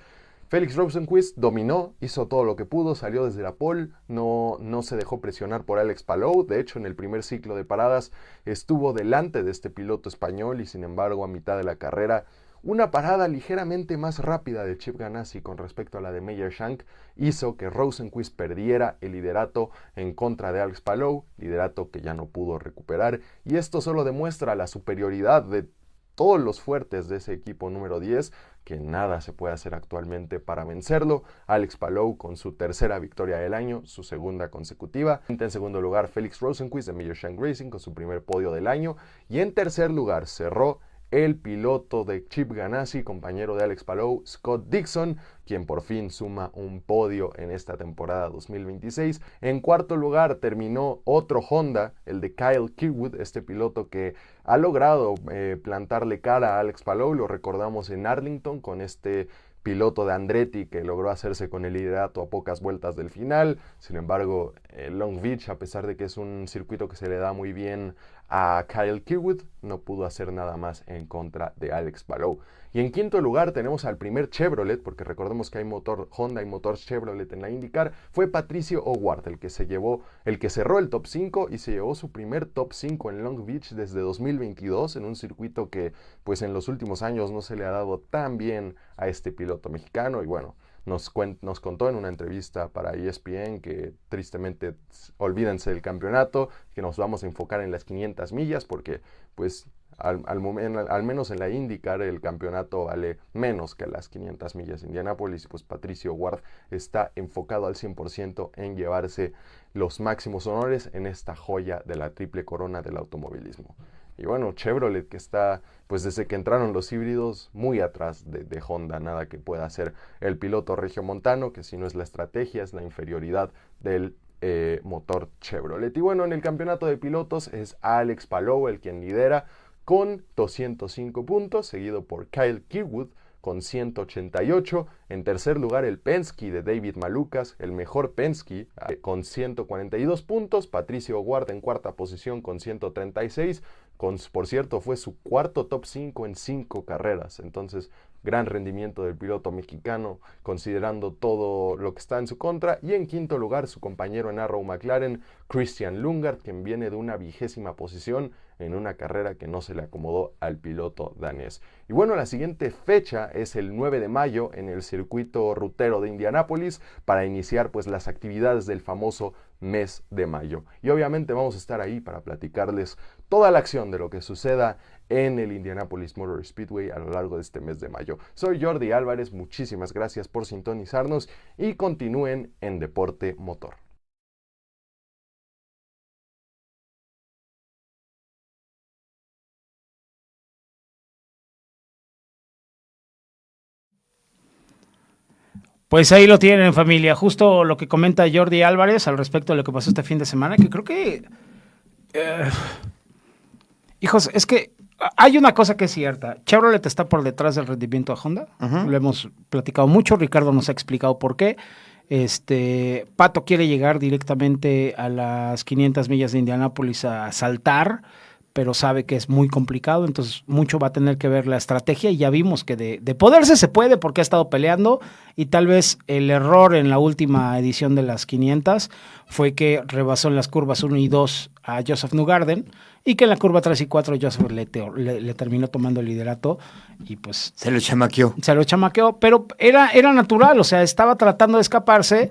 Speaker 4: Felix Rosenqvist dominó, hizo todo lo que pudo, salió desde la pole, no se dejó presionar por Alex Palou. De hecho, en el primer ciclo de paradas estuvo delante de este piloto español, y sin embargo a mitad de la carrera una parada ligeramente más rápida de Chip Ganassi con respecto a la de Meyer Shank hizo que Rosenqvist perdiera el liderato en contra de Alex Palou, liderato que ya no pudo recuperar, y esto solo demuestra la superioridad de todos los fuertes de ese equipo número 10, que nada se puede hacer actualmente para vencerlo. Alex Palou con su tercera victoria del año, su segunda consecutiva. En segundo lugar, Felix Rosenqvist de Meyer Shank Racing con su primer podio del año, y en tercer lugar cerró el piloto de Chip Ganassi, compañero de Alex Palou, Scott Dixon, quien por fin suma un podio en esta temporada 2026. En cuarto lugar terminó otro Honda, el de Kyle Kirkwood, este piloto que ha logrado plantarle cara a Alex Palou. Lo recordamos en Arlington con este piloto de Andretti que logró hacerse con el liderato a pocas vueltas del final. Sin embargo, Long Beach, a pesar de que es un circuito que se le da muy bien a Kyle Kirkwood, no pudo hacer nada más en contra de Alex Palou. Y en quinto lugar tenemos al primer Chevrolet, porque recordemos que hay motor Honda y motor Chevrolet en la IndyCar, fue Patricio O'Ward el que cerró el top 5 y se llevó su primer top 5 en Long Beach desde 2022, en un circuito que pues en los últimos años no se le ha dado tan bien a este piloto mexicano. Y bueno, nos contó en una entrevista para ESPN que tristemente olvídense del campeonato, que nos vamos a enfocar en las 500 millas porque pues al menos en la IndyCar el campeonato vale menos que las 500 millas de Indianápolis. Pues Patricio Ward está enfocado al 100% en llevarse los máximos honores en esta joya de la triple corona del automovilismo. Y bueno, Chevrolet que está, pues desde que entraron los híbridos, muy atrás de Honda, nada que pueda hacer el piloto regiomontano, que si no es la estrategia, es la inferioridad del motor Chevrolet. Y bueno, en el campeonato de pilotos es Alex Palou el quien lidera con 205 puntos, seguido por Kyle Kirkwood con 188. En tercer lugar, el Penske de David Malukas, el mejor Penske, con 142 puntos. Patricio O'Ward en cuarta posición con 136. Por cierto, fue su cuarto top 5 en 5 carreras. Entonces, gran rendimiento del piloto mexicano, considerando todo lo que está en su contra. Y en quinto lugar, su compañero en Arrow McLaren, Christian Lundgaard, quien viene de una 20ª posición en una carrera que no se le acomodó al piloto danés. Y bueno, la siguiente fecha es el 9 de mayo en el circuito rutero de Indianápolis para iniciar pues las actividades del famoso mes de mayo. Y obviamente vamos a estar ahí para platicarles toda la acción de lo que suceda en el Indianapolis Motor Speedway a lo largo de este mes de mayo. Soy Jordi Álvarez, muchísimas gracias por sintonizarnos y continúen en Deporte Motor.
Speaker 2: Pues ahí lo tienen, familia. Justo lo que comenta Jordi Álvarez al respecto de lo que pasó este fin de semana, que creo que... hijos, es que hay una cosa que es cierta. Chevrolet está por detrás del rendimiento de Honda. Lo hemos platicado mucho. Ricardo nos ha explicado por qué. Pato quiere llegar directamente a las 500 millas de Indianápolis a saltar, pero sabe que es muy complicado, entonces mucho va a tener que ver la estrategia, y ya vimos que de poderse se puede porque ha estado peleando, y tal vez el error en la última edición de las 500 fue que rebasó en las curvas 1 y 2 a Joseph Newgarden, y que en la curva 3 y 4 Joseph le terminó tomando el liderato, y pues...
Speaker 3: Se lo chamaqueó.
Speaker 2: Pero era natural, o sea, estaba tratando de escaparse,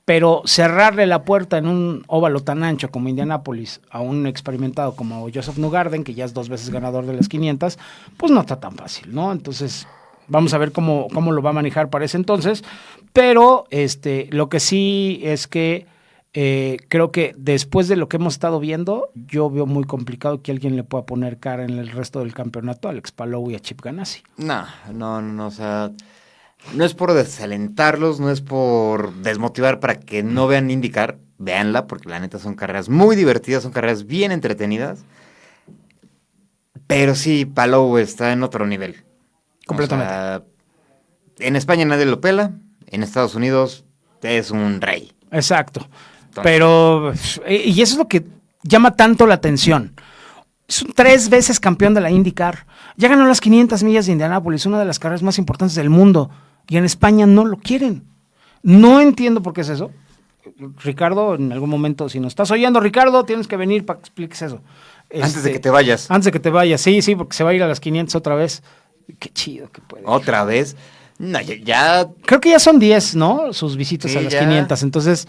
Speaker 2: pero cerrarle la puerta en un óvalo tan ancho como Indianápolis a un experimentado como Joseph Newgarden, que ya es 2 veces ganador de las 500, pues no está tan fácil, ¿no? Entonces, vamos a ver cómo lo va a manejar para ese entonces, pero lo que sí es que creo que después de lo que hemos estado viendo, yo veo muy complicado que alguien le pueda poner cara en el resto del campeonato a Alex Palou y a Chip Ganassi.
Speaker 3: No, o sea... No es por desalentarlos, no es por desmotivar para que no vean IndyCar, véanla, porque la neta son carreras muy divertidas, son carreras bien entretenidas. Pero sí, Palou está en otro nivel.
Speaker 2: Completamente.
Speaker 3: O sea, en España nadie lo pela, en Estados Unidos es un rey.
Speaker 2: Exacto.
Speaker 3: Entonces,
Speaker 2: Pero, y eso es lo que llama tanto la atención. Es un 3 veces campeón de la IndyCar. Ya ganó las 500 millas de Indianápolis, una de las carreras más importantes del mundo. Y en España no lo quieren. No entiendo por qué es eso. Ricardo, en algún momento, si nos estás oyendo, Ricardo, tienes que venir para que expliques eso.
Speaker 3: antes de que te vayas.
Speaker 2: Antes de que te vayas, sí, porque se va a ir a las 500 otra vez. Qué chido que puede.
Speaker 3: ¿Otra vez? No, ya...
Speaker 2: Creo que ya son 10, ¿no? Sus visitas
Speaker 3: Sí,
Speaker 2: a las
Speaker 3: ya.
Speaker 2: 500. Entonces,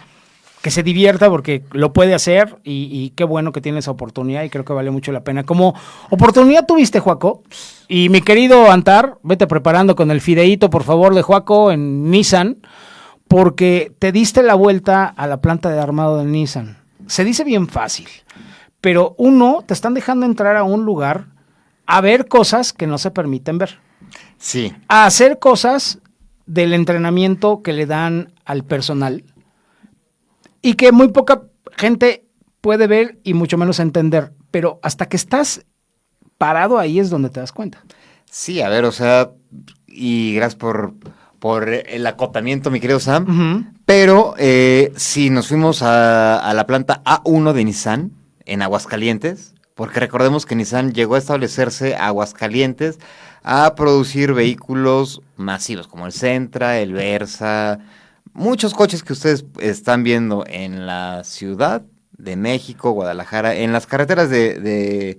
Speaker 2: que se divierta porque lo puede hacer y qué bueno que tiene esa oportunidad y creo que vale mucho la pena. Como oportunidad tuviste, Joaco, y mi querido Antar, vete preparando con el fideíto, por favor, de Joaco en Nissan, porque te diste la vuelta a la planta de armado de Nissan. Se dice bien fácil, pero te están dejando entrar a un lugar a ver cosas que no se permiten ver.
Speaker 3: Sí.
Speaker 2: A hacer cosas del entrenamiento que le dan al personal y que muy poca gente puede ver y mucho menos entender, pero hasta que estás parado ahí es donde te das cuenta.
Speaker 3: Sí, a ver, o sea, y gracias por el acotamiento, mi querido Sam, pero sí, nos fuimos a la planta A1 de Nissan en Aguascalientes, porque recordemos que Nissan llegó a establecerse a Aguascalientes a producir vehículos masivos, como el Sentra, el Versa, muchos coches que ustedes están viendo en la Ciudad de México, Guadalajara, en las carreteras de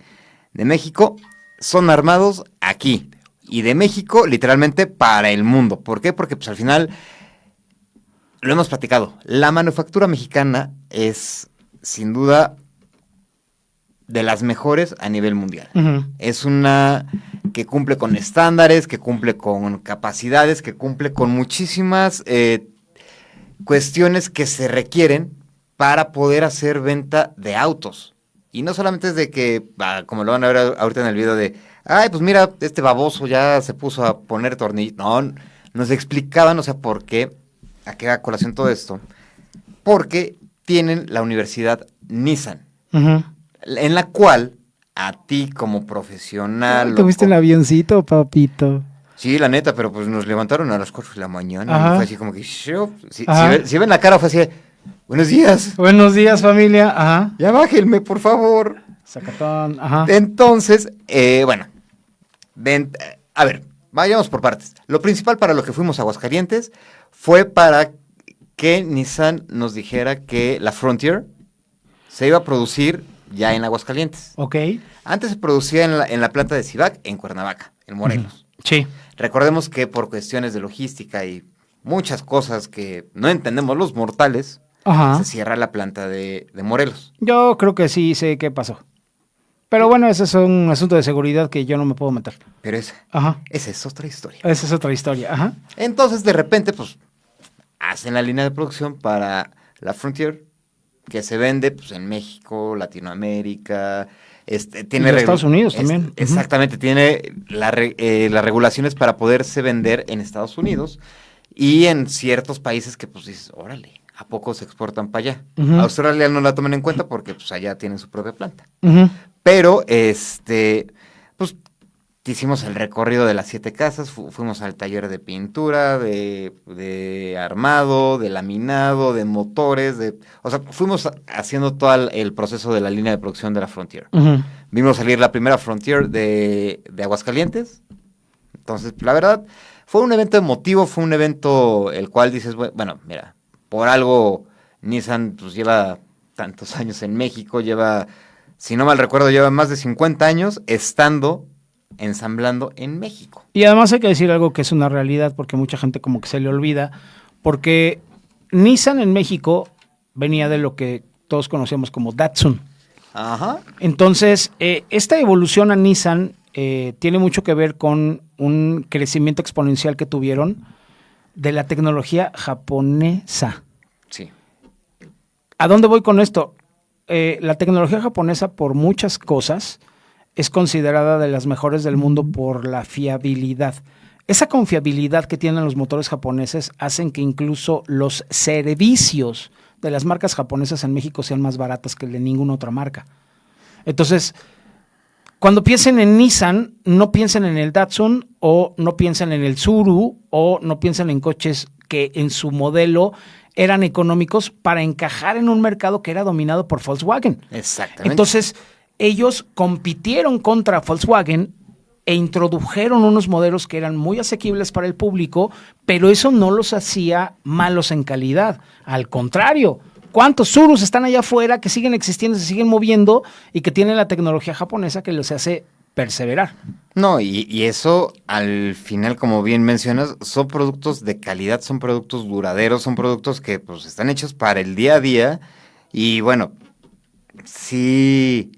Speaker 3: México, son armados aquí, y de México literalmente para el mundo. ¿Por qué? Porque pues al final, lo hemos platicado, la manufactura mexicana es sin duda de las mejores a nivel mundial.
Speaker 2: Ujú.
Speaker 3: Es una que cumple con estándares, que cumple con capacidades, que cumple con muchísimas cuestiones que se requieren para poder hacer venta de autos. Y no solamente es de que, como lo van a ver ahorita en el video de, ay, pues mira, este baboso ya se puso a poner tornillos. No, nos explicaban, o sea, por qué, a qué a colación todo esto. Porque tienen la universidad Nissan,
Speaker 2: Ujú.
Speaker 3: en la cual a ti como profesional...
Speaker 2: ¿Tuviste el avioncito, papito?
Speaker 3: Sí, la neta, pero pues nos levantaron a las 4 de la mañana.
Speaker 2: Ajá.
Speaker 3: Y fue así como que... Si
Speaker 2: Ajá.
Speaker 3: ven la cara, fue así... Buenos días.
Speaker 2: Buenos días, familia. Ajá.
Speaker 3: Ya bájenme, por favor.
Speaker 2: Sacatón. Ajá.
Speaker 3: Entonces, bueno. A ver, vayamos por partes. Lo principal para lo que fuimos a Aguascalientes fue para que Nissan nos dijera que la Frontier se iba a producir ya en Aguascalientes.
Speaker 2: Ok.
Speaker 3: Antes se producía en la planta de Civac, en Cuernavaca, en Morelos.
Speaker 2: Sí.
Speaker 3: Recordemos que por cuestiones de logística y muchas cosas que no entendemos los mortales,
Speaker 2: Ajá.
Speaker 3: se cierra la planta de Morelos.
Speaker 2: Yo creo que sí sé qué pasó. Pero bueno, ese es un asunto de seguridad que yo no me puedo meter.
Speaker 3: Pero
Speaker 2: Ajá.
Speaker 3: esa es otra historia.
Speaker 2: Esa es otra historia. Ajá.
Speaker 3: Entonces, de repente, pues, hacen la línea de producción para la Frontier, que se vende pues, en México, Latinoamérica. Tiene
Speaker 2: Y en Estados Unidos también. Ujú.
Speaker 3: Exactamente, tiene las regulaciones para poderse vender en Estados Unidos y en ciertos países que, pues, dices, órale, ¿a poco se exportan para allá?
Speaker 2: Ujú.
Speaker 3: Australia no la toman en cuenta porque, pues, allá tienen su propia planta.
Speaker 2: Ujú.
Speaker 3: Pero, pues, hicimos el recorrido de las 7 casas, fuimos al taller de pintura, de armado, de laminado, de motores, o sea, fuimos haciendo todo el proceso de la línea de producción de la Frontier.
Speaker 2: Ujú.
Speaker 3: Vimos salir la primera Frontier de Aguascalientes. Entonces, la verdad, fue un evento emotivo, fue un evento el cual dices, bueno, mira, por algo Nissan pues lleva tantos años en México, si no mal recuerdo, lleva más de 50 años ensamblando en México.
Speaker 2: Y además hay que decir algo que es una realidad porque mucha gente como que se le olvida, porque Nissan en México venía de lo que todos conocemos como Datsun.
Speaker 3: Ajá.
Speaker 2: Entonces, esta evolución a Nissan tiene mucho que ver con un crecimiento exponencial que tuvieron de la tecnología japonesa.
Speaker 3: Sí.
Speaker 2: ¿A dónde voy con esto? La tecnología japonesa, por muchas cosas, es considerada de las mejores del mundo por la fiabilidad. Esa confiabilidad que tienen los motores japoneses hacen que incluso los servicios de las marcas japonesas en México sean más baratas que el de ninguna otra marca. Entonces, cuando piensen en Nissan, no piensen en el Datsun o no piensen en el Tsuru o no piensen en coches que en su modelo eran económicos para encajar en un mercado que era dominado por Volkswagen.
Speaker 3: Exactamente.
Speaker 2: Entonces, ellos compitieron contra Volkswagen e introdujeron unos modelos que eran muy asequibles para el público, pero eso no los hacía malos en calidad. Al contrario, ¿cuántos Tsurus están allá afuera que siguen existiendo, se siguen moviendo y que tienen la tecnología japonesa que los hace perseverar?
Speaker 3: No, y eso al final, como bien mencionas, son productos de calidad, son productos duraderos, son productos que pues están hechos para el día a día y bueno, sí,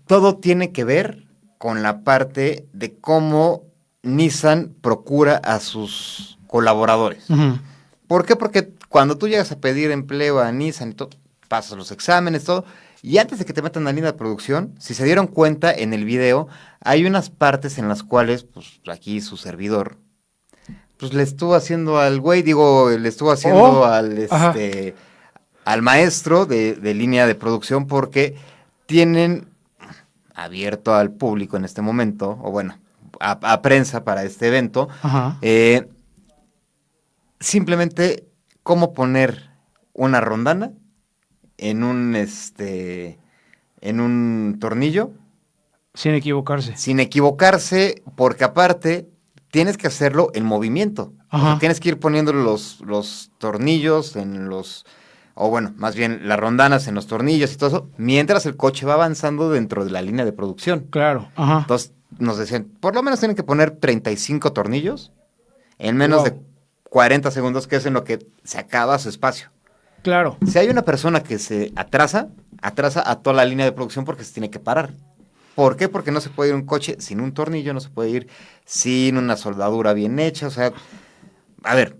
Speaker 3: todo tiene que ver con la parte de cómo Nissan procura a sus colaboradores.
Speaker 2: Uh-huh.
Speaker 3: ¿Por qué? Porque cuando tú llegas a pedir empleo a Nissan y todo, pasas los exámenes, todo, y antes de que te metan a la línea de producción, si se dieron cuenta en el video, hay unas partes en las cuales, pues aquí su servidor, pues le estuvo haciendo al güey, le estuvo haciendo al maestro de línea de producción porque tienen abierto al público en este momento, o bueno, a prensa para este evento, simplemente cómo poner una rondana en un en un tornillo
Speaker 2: Sin equivocarse.
Speaker 3: sin equivocarse, porque aparte tienes que hacerlo en movimiento. O sea,
Speaker 2: Ajá.
Speaker 3: tienes que ir poniendo los tornillos o bueno, más bien las rondanas en los tornillos y todo eso, mientras el coche va avanzando dentro de la línea de producción.
Speaker 2: Claro. Ajá.
Speaker 3: Entonces nos decían, por lo menos tienen que poner 35 tornillos en menos
Speaker 2: Wow.
Speaker 3: de 40 segundos, que es en lo que se acaba su espacio.
Speaker 2: Claro.
Speaker 3: Si hay una persona que se atrasa a toda la línea de producción porque se tiene que parar. ¿Por qué? Porque no se puede ir un coche sin un tornillo, no se puede ir sin una soldadura bien hecha. O sea, a ver,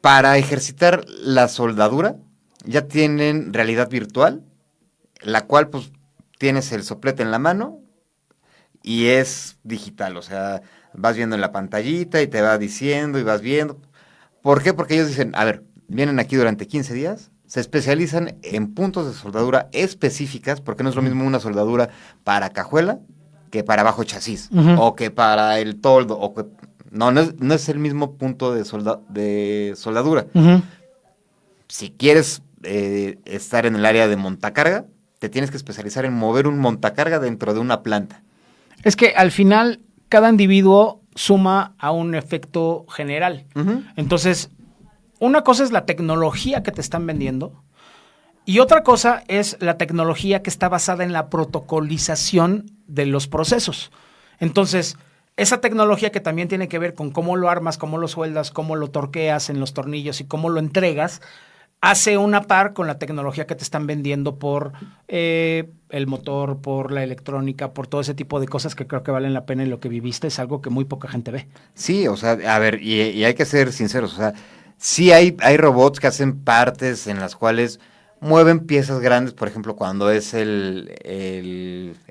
Speaker 3: para ejercitar la soldadura ya tienen realidad virtual, la cual pues tienes el soplete en la mano y es digital. O sea, vas viendo en la pantallita y te va diciendo y vas viendo. ¿Por qué? Porque ellos dicen, a ver, vienen aquí durante 15 días, se especializan en puntos de soldadura específicas, porque no es lo mismo una soldadura para cajuela que para bajo chasis,
Speaker 2: Ujú.
Speaker 3: o que para el toldo, no es el mismo punto de soldadura.
Speaker 2: Ujú.
Speaker 3: Si quieres estar en el área de montacarga, te tienes que especializar en mover un montacarga dentro de una planta.
Speaker 2: Es que al final cada individuo suma a un efecto general.
Speaker 3: Ujú.
Speaker 2: Entonces, una cosa es la tecnología que te están vendiendo y otra cosa es la tecnología que está basada en la protocolización de los procesos. Entonces, esa tecnología que también tiene que ver con cómo lo armas, cómo lo sueldas, cómo lo torqueas en los tornillos y cómo lo entregas, hace una par con la tecnología que te están vendiendo por el motor, por la electrónica, por todo ese tipo de cosas que creo que valen la pena y lo que viviste es algo que muy poca gente ve.
Speaker 3: Sí, o sea, a ver, y hay que ser sinceros, o sea, sí hay robots que hacen partes en las cuales mueven piezas grandes, por ejemplo, cuando es el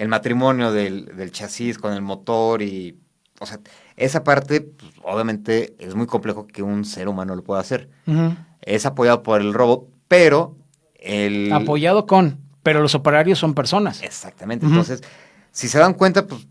Speaker 3: matrimonio del chasis con el motor y, o sea, esa parte, pues, obviamente, es muy complejo que un ser humano lo pueda hacer.
Speaker 2: Ujú.
Speaker 3: Es apoyado por el robot, pero el...
Speaker 2: Apoyado con, pero los operarios son personas.
Speaker 3: Exactamente,
Speaker 2: Ujú.
Speaker 3: entonces, si se dan cuenta, pues,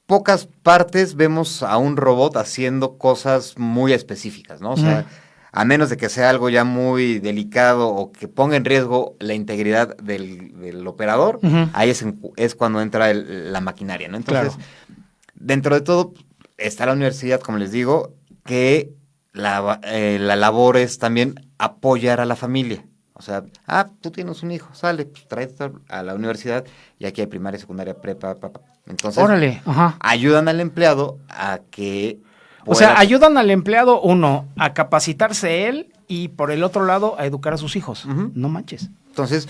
Speaker 3: pocas partes vemos a un robot haciendo cosas muy específicas, ¿no? O sea,
Speaker 2: Ujú.
Speaker 3: a menos de que sea algo ya muy delicado o que ponga en riesgo la integridad del operador,
Speaker 2: Ujú.
Speaker 3: ahí es cuando entra la maquinaria, ¿no? Entonces,
Speaker 2: Claro.
Speaker 3: dentro de todo, está la universidad, como les digo, que la labor es también apoyar a la familia. O sea, tú tienes un hijo, sale, pues tráete a la universidad y aquí hay primaria, secundaria, prepa, papá. Entonces,
Speaker 2: Órale, ajá.
Speaker 3: ayudan al empleado a que
Speaker 2: O sea,
Speaker 3: pueda-
Speaker 2: ayudan al empleado, uno, a capacitarse él y por el otro lado, a educar a sus hijos.
Speaker 3: Ujú.
Speaker 2: No manches.
Speaker 3: Entonces,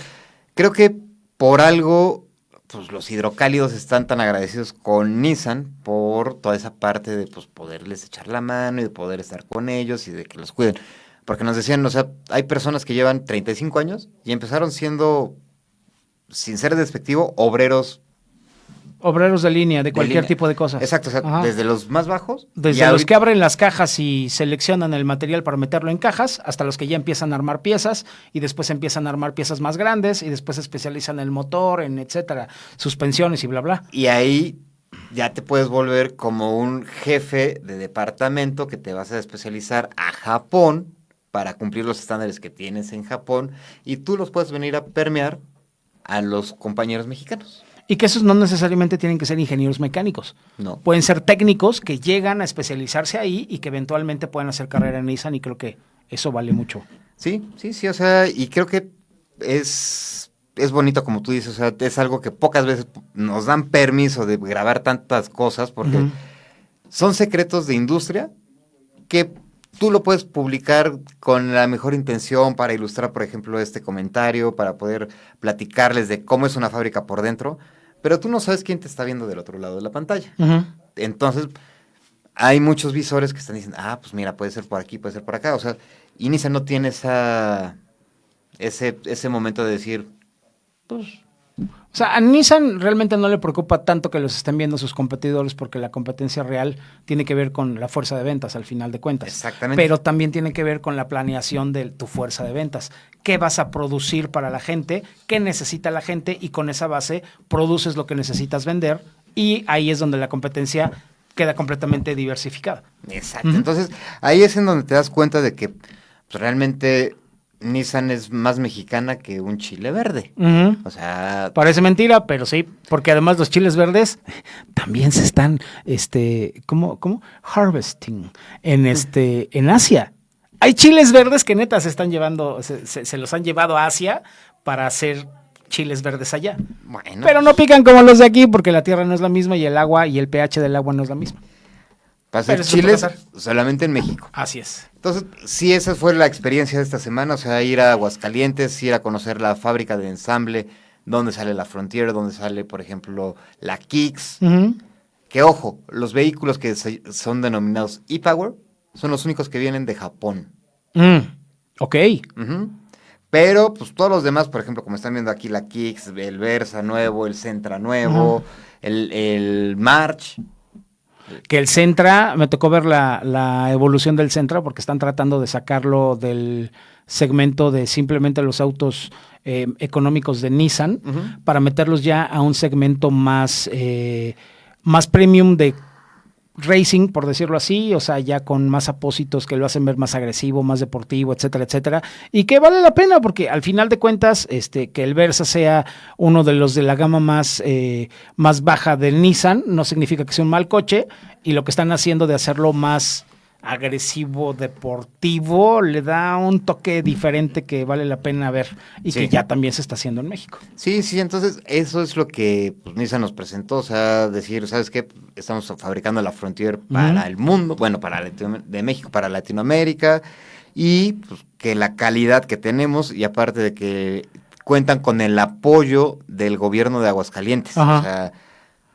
Speaker 3: creo que por algo, pues los hidrocálidos están tan agradecidos con Nissan por toda esa parte de pues poderles echar la mano y de poder estar con ellos y de que los cuiden. Porque nos decían, o sea, hay personas que llevan 35 años y empezaron siendo, sin ser despectivo, obreros
Speaker 2: Obreros de línea, de cualquier
Speaker 3: línea.
Speaker 2: tipo de cosas.
Speaker 3: Exacto, o sea,
Speaker 2: Ajá.
Speaker 3: desde los más bajos. y
Speaker 2: Desde los
Speaker 3: ahorita-
Speaker 2: que abren las cajas y seleccionan el material para meterlo en cajas, hasta los que ya empiezan a armar piezas y después empiezan a armar piezas más grandes y después se especializan en el motor, en etcétera, suspensiones y bla, bla.
Speaker 3: Y ahí ya te puedes volver como un jefe de departamento que te vas a especializar a Japón para cumplir los estándares que tienes en Japón y tú los puedes venir a permear a los compañeros mexicanos.
Speaker 2: Y que esos no necesariamente tienen que ser ingenieros mecánicos.
Speaker 3: No.
Speaker 2: Pueden ser técnicos que llegan a especializarse ahí y que eventualmente puedan hacer carrera en Nissan y creo que eso vale mucho.
Speaker 3: Sí, o sea, y creo que es bonito como tú dices, o sea, es algo que pocas veces nos dan permiso de grabar tantas cosas porque
Speaker 2: Ujú.
Speaker 3: son secretos de industria que tú lo puedes publicar con la mejor intención para ilustrar, por ejemplo, este comentario, para poder platicarles de cómo es una fábrica por dentro, pero tú no sabes quién te está viendo del otro lado de la pantalla.
Speaker 2: Ujú.
Speaker 3: Entonces, hay muchos visores que están diciendo, pues mira, puede ser por aquí, puede ser por acá. O sea, y Nissan no tiene ese momento de decir, pues,
Speaker 2: O sea, a Nissan realmente no le preocupa tanto que los estén viendo sus competidores porque la competencia real tiene que ver con la fuerza de ventas al final de cuentas.
Speaker 3: Exactamente.
Speaker 2: Pero también tiene que ver con la planeación de tu fuerza de ventas. ¿Qué vas a producir para la gente? ¿Qué necesita la gente? Y con esa base produces lo que necesitas vender y ahí es donde la competencia queda completamente diversificada.
Speaker 3: exacto.
Speaker 2: Ujú.
Speaker 3: Entonces, ahí es en donde te das cuenta de que pues, realmente Nissan es más mexicana que un chile verde.
Speaker 2: Ujú.
Speaker 3: O sea,
Speaker 2: Parece mentira, pero sí, porque además los chiles verdes también se están, ¿cómo? Harvesting en Asia. Hay chiles verdes que neta se están llevando, se los han llevado a Asia para hacer chiles verdes allá.
Speaker 3: bueno.
Speaker 2: Pero no pican como los de aquí porque la tierra no es la misma y el agua y el pH del agua no es la misma.
Speaker 3: Para hacer
Speaker 2: pero eso puede
Speaker 3: chiles
Speaker 2: pasar.
Speaker 3: solamente en México.
Speaker 2: Así es.
Speaker 3: Entonces, sí, esa fue la experiencia de esta semana, o sea, ir a Aguascalientes, ir a conocer la fábrica de ensamble, donde sale la Frontier, donde sale, por ejemplo, la Kicks.
Speaker 2: Ujú.
Speaker 3: Que ojo, los vehículos que son denominados e-Power son los únicos que vienen de Japón.
Speaker 2: Ok.
Speaker 3: Ujú. Pero, pues todos los demás, por ejemplo, como están viendo aquí la Kicks, el Versa nuevo, el Sentra nuevo, el March.
Speaker 2: Que el Sentra, me tocó ver la evolución del Sentra porque están tratando de sacarlo del segmento de simplemente los autos económicos de Nissan para meterlos ya a un segmento más premium de racing, por decirlo así, o sea, ya con más apósitos que lo hacen ver más agresivo, más deportivo, etcétera, etcétera, y que vale la pena porque al final de cuentas, que el Versa sea uno de los de la gama más baja del Nissan, no significa que sea un mal coche, y lo que están haciendo de hacerlo más agresivo, deportivo, le da un toque diferente que vale la pena ver y
Speaker 3: Sí.
Speaker 2: que ya también se está haciendo en México.
Speaker 3: Sí, entonces eso es lo que pues, Nissan nos presentó, o sea, decir, ¿sabes qué? Estamos fabricando la Frontier para el mundo, bueno, de México, para Latinoamérica, y pues, que la calidad que tenemos, y aparte de que cuentan con el apoyo del gobierno de Aguascalientes,
Speaker 2: Ajá.
Speaker 3: o sea,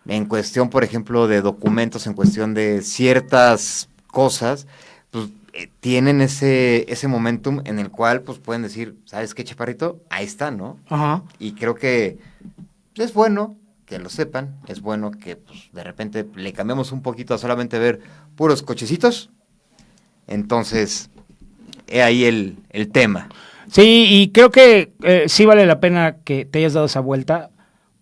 Speaker 3: en cuestión, por ejemplo, de documentos, en cuestión de ciertas cosas, pues tienen ese momentum en el cual pues pueden decir, ¿sabes qué, chaparrito? Ahí está, ¿no?
Speaker 2: Ajá.
Speaker 3: Y creo que es bueno que lo sepan, es bueno que pues, de repente le cambiamos un poquito a solamente ver puros cochecitos. Entonces, he ahí el tema.
Speaker 2: Sí, y creo que sí vale la pena que te hayas dado esa vuelta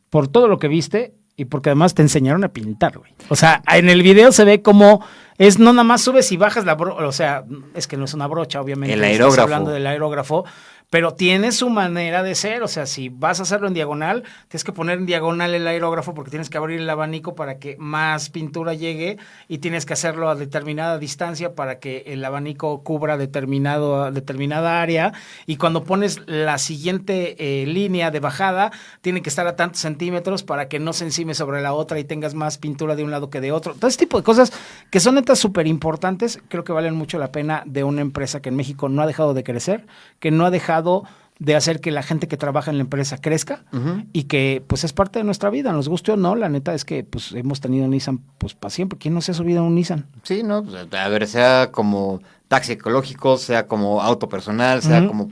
Speaker 2: por todo lo que viste y porque además te enseñaron a pintar, güey. O sea, en el video se ve como es no nada más subes y bajas la brocha, o sea, es que no es una brocha, obviamente.
Speaker 3: El
Speaker 2: estás
Speaker 3: aerógrafo.
Speaker 2: hablando del aerógrafo, pero tiene su manera de ser, o sea, si vas a hacerlo en diagonal, tienes que poner en diagonal el aerógrafo porque tienes que abrir el abanico para que más pintura llegue y tienes que hacerlo a determinada distancia para que el abanico cubra determinada área y cuando pones la siguiente línea de bajada, tiene que estar a tantos centímetros para que no se encime sobre la otra y tengas más pintura de un lado que de otro. Todo ese tipo de cosas que son netas súper importantes, creo que valen mucho la pena de una empresa que en México no ha dejado de crecer, que no ha dejado de hacer que la gente que trabaja en la empresa crezca y que pues es parte de nuestra vida, nos guste o no, la neta es que pues hemos tenido Nissan pues para siempre. ¿Quién no se ha subido a un Nissan?
Speaker 3: Sí, ¿no? Pues, a ver, sea como taxi ecológico, sea como auto personal, sea como...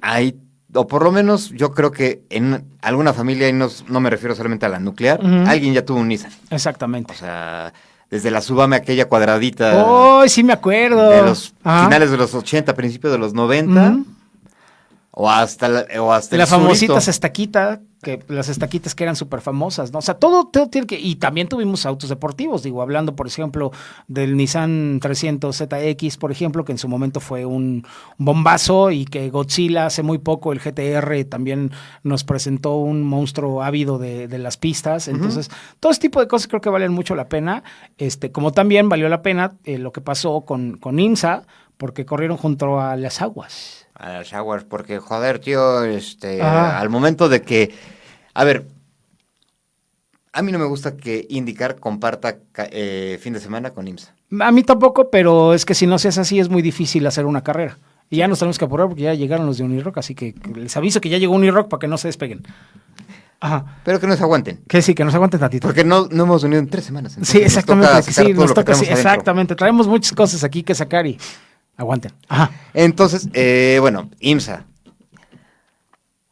Speaker 3: Hay, o por lo menos yo creo que en alguna familia, y no me refiero solamente a la nuclear, alguien ya tuvo un Nissan.
Speaker 2: Exactamente.
Speaker 3: O sea, desde la Subame, aquella cuadradita
Speaker 2: ¡Oh, sí me acuerdo!
Speaker 3: de los
Speaker 2: Ajá.
Speaker 3: finales de los 80, principios de los 90, o hasta
Speaker 2: La
Speaker 3: el
Speaker 2: famosita
Speaker 3: surito.
Speaker 2: estaquita, que las estaquitas que eran súper famosas, ¿no? O sea, todo tiene que... Y también tuvimos autos deportivos, digo, hablando, por ejemplo, del Nissan 300ZX, por ejemplo, que en su momento fue un bombazo y que Godzilla hace muy poco, el GTR, también nos presentó un monstruo ávido de las pistas. Entonces, todo ese tipo de cosas creo que valen mucho la pena. Como también valió la pena lo que pasó con IMSA, porque corrieron junto a las aguas.
Speaker 3: A las Jaguars, porque joder, tío,
Speaker 2: Ajá.
Speaker 3: al momento de que, a ver, a mí no me gusta que IndyCar comparta fin de semana con IMSA.
Speaker 2: A mí tampoco, pero es que si no se hace así es muy difícil hacer una carrera. Y ya nos tenemos que apurar porque ya llegaron los de Unirock, así que les aviso que ya llegó Unirock para que no se despeguen. Ajá.
Speaker 3: Pero que nos aguanten,
Speaker 2: Que sí, que nos aguanten tantito.
Speaker 3: porque no hemos venido en 3 semanas.
Speaker 2: Sí, exactamente.
Speaker 3: Nos toca sacar
Speaker 2: Sí,
Speaker 3: todo
Speaker 2: nos
Speaker 3: lo que
Speaker 2: toca, sí,
Speaker 3: tenemos adentro.
Speaker 2: exactamente. Traemos muchas cosas aquí que sacar y aguanten. Ajá.
Speaker 3: Entonces, bueno, IMSA.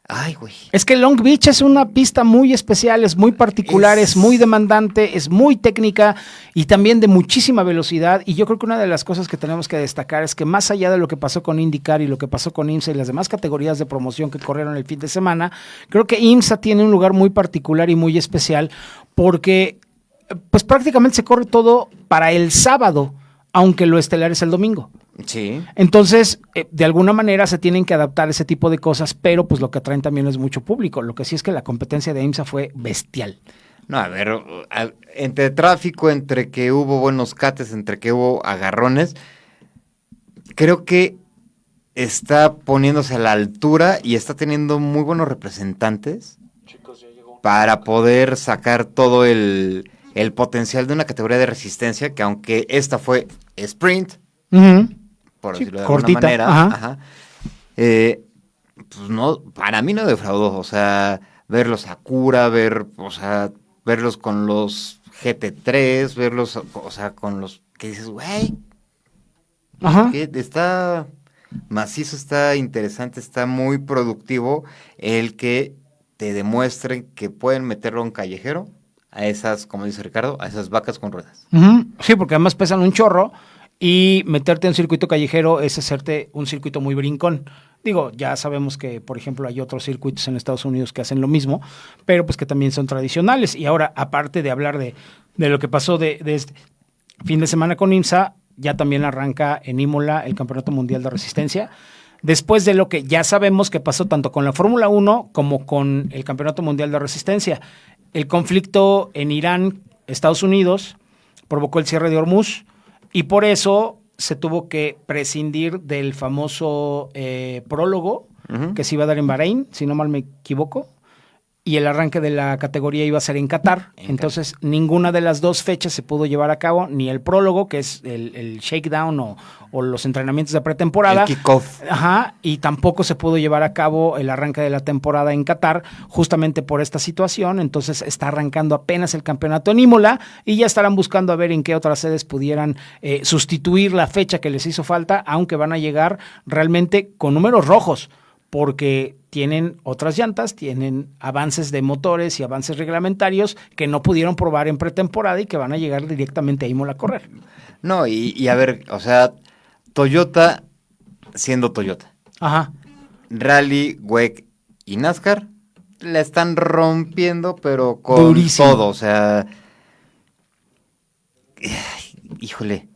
Speaker 3: Ay, güey.
Speaker 2: Es que Long Beach es una pista muy especial, es muy particular, es muy demandante, es muy técnica y también de muchísima velocidad. Y yo creo que una de las cosas que tenemos que destacar es que más allá de lo que pasó con IndyCar y lo que pasó con IMSA y las demás categorías de promoción que corrieron el fin de semana, creo que IMSA tiene un lugar muy particular y muy especial porque pues prácticamente se corre todo para el sábado, aunque lo estelar es el domingo.
Speaker 3: Sí.
Speaker 2: Entonces, de alguna manera se tienen que adaptar ese tipo de cosas, pero pues lo que atraen también es mucho público. Lo que sí es que la competencia de IMSA fue bestial.
Speaker 3: No, a ver, entre tráfico, entre que hubo buenos cates, entre que hubo agarrones, creo que está poniéndose a la altura y está teniendo muy buenos representantes para poder sacar todo el potencial de una categoría de resistencia que aunque esta fue sprint, por
Speaker 2: Sí,
Speaker 3: decirlo de
Speaker 2: cortita,
Speaker 3: alguna manera,
Speaker 2: ajá.
Speaker 3: pues no, para mí no defraudó, o sea, verlos a Cura, verlos con los GT3, verlos, o sea, con los que dices, güey,
Speaker 2: Ajá.
Speaker 3: que está macizo, está interesante, está muy productivo el que te demuestren que pueden meterlo a un callejero a esas, como dice Ricardo, a esas vacas con ruedas.
Speaker 2: Ujú. Sí, porque además pesan un chorro y meterte en un circuito callejero es hacerte un circuito muy brincón. Digo, ya sabemos que, por ejemplo, hay otros circuitos en Estados Unidos que hacen lo mismo, pero pues que también son tradicionales. Y ahora, aparte de hablar de lo que pasó de este fin de semana con IMSA, ya también arranca en Imola el Campeonato Mundial de Resistencia. Después de lo que ya sabemos que pasó tanto con la Fórmula 1 como con el Campeonato Mundial de Resistencia. El conflicto en Irán, Estados Unidos, provocó el cierre de Hormuz y por eso se tuvo que prescindir del famoso prólogo que se iba a dar en Bahrein, si no mal me equivoco, y el arranque de la categoría iba a ser en Qatar. Entonces, ninguna de las dos fechas se pudo llevar a cabo, ni el prólogo, que es el shakedown o los entrenamientos de pretemporada.
Speaker 3: El kickoff.
Speaker 2: Ajá, y tampoco se pudo llevar a cabo el arranque de la temporada en Qatar, justamente por esta situación. Entonces, está arrancando apenas el campeonato en Imola y ya estarán buscando a ver en qué otras sedes pudieran sustituir la fecha que les hizo falta, aunque van a llegar realmente con números rojos, porque tienen otras llantas, tienen avances de motores y avances reglamentarios que no pudieron probar en pretemporada y que van a llegar directamente a Imola a correr.
Speaker 3: No, y a ver, o sea, Toyota siendo Toyota.
Speaker 2: Ajá.
Speaker 3: Rally, WEC y NASCAR la están rompiendo, pero con
Speaker 2: Durísimo.
Speaker 3: todo, o sea, híjole,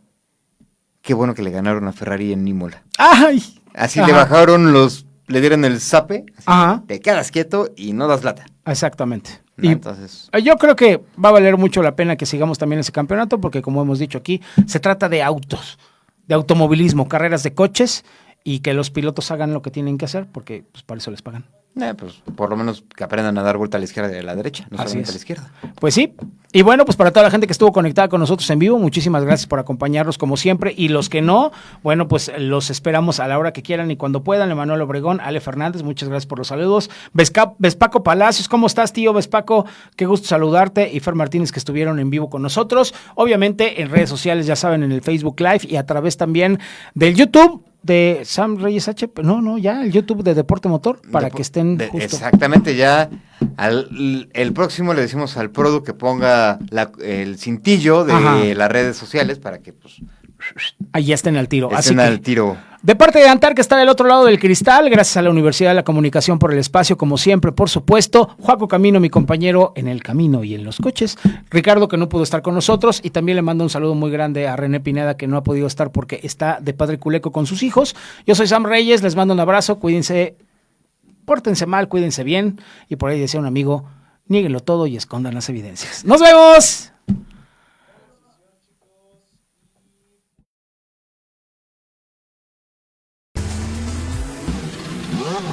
Speaker 3: qué bueno que le ganaron a Ferrari en Imola.
Speaker 2: ¡Ay!
Speaker 3: Así
Speaker 2: Ajá.
Speaker 3: le le dieron el zape, así,
Speaker 2: Ajá.
Speaker 3: te quedas quieto y no das lata.
Speaker 2: Exactamente.
Speaker 3: ¿No?
Speaker 2: Y
Speaker 3: Entonces,
Speaker 2: yo creo que va a valer mucho la pena que sigamos también ese campeonato porque, como hemos dicho aquí, se trata de autos, de automovilismo, carreras de coches y que los pilotos hagan lo que tienen que hacer porque pues, para eso les pagan.
Speaker 3: pues por lo menos que aprendan a dar vuelta a la izquierda y a la derecha, no
Speaker 2: Así
Speaker 3: solamente
Speaker 2: es.
Speaker 3: a la izquierda.
Speaker 2: Pues sí. Y bueno, pues para toda la gente que estuvo conectada con nosotros en vivo, muchísimas gracias por acompañarnos como siempre. Y los que no, bueno, pues los esperamos a la hora que quieran y cuando puedan. Emanuel Obregón, Ale Fernández, muchas gracias por los saludos. Vespaco Palacios, ¿cómo estás, tío Vespaco? Qué gusto saludarte. Y Fer Martínez, que estuvieron en vivo con nosotros. Obviamente en redes sociales, ya saben, en el Facebook Live y a través también del YouTube de Sam Reyes H. No, ya el YouTube de Deporte Motor para que estén justo.
Speaker 3: Exactamente, ya el próximo le decimos al Produ que ponga el cintillo de
Speaker 2: Ajá.
Speaker 3: las redes sociales para que pues
Speaker 2: Ahí ya estén al tiro. Así
Speaker 3: estén
Speaker 2: que,
Speaker 3: al tiro.
Speaker 2: de parte de Antar, que está del otro lado del cristal, gracias a la Universidad de la Comunicación por el espacio, como siempre, por supuesto. Joaco Camino, mi compañero en el camino y en los coches. Ricardo, que no pudo estar con nosotros. Y también le mando un saludo muy grande a René Pineda, que no ha podido estar porque está de padre culeco con sus hijos. Yo soy Sam Reyes, les mando un abrazo. Cuídense, pórtense mal, cuídense bien. Y por ahí decía un amigo, niéguenlo todo y escondan las evidencias. ¡Nos vemos!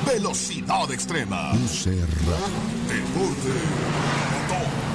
Speaker 1: Velocidad extrema. UC Radio. Deporte motor.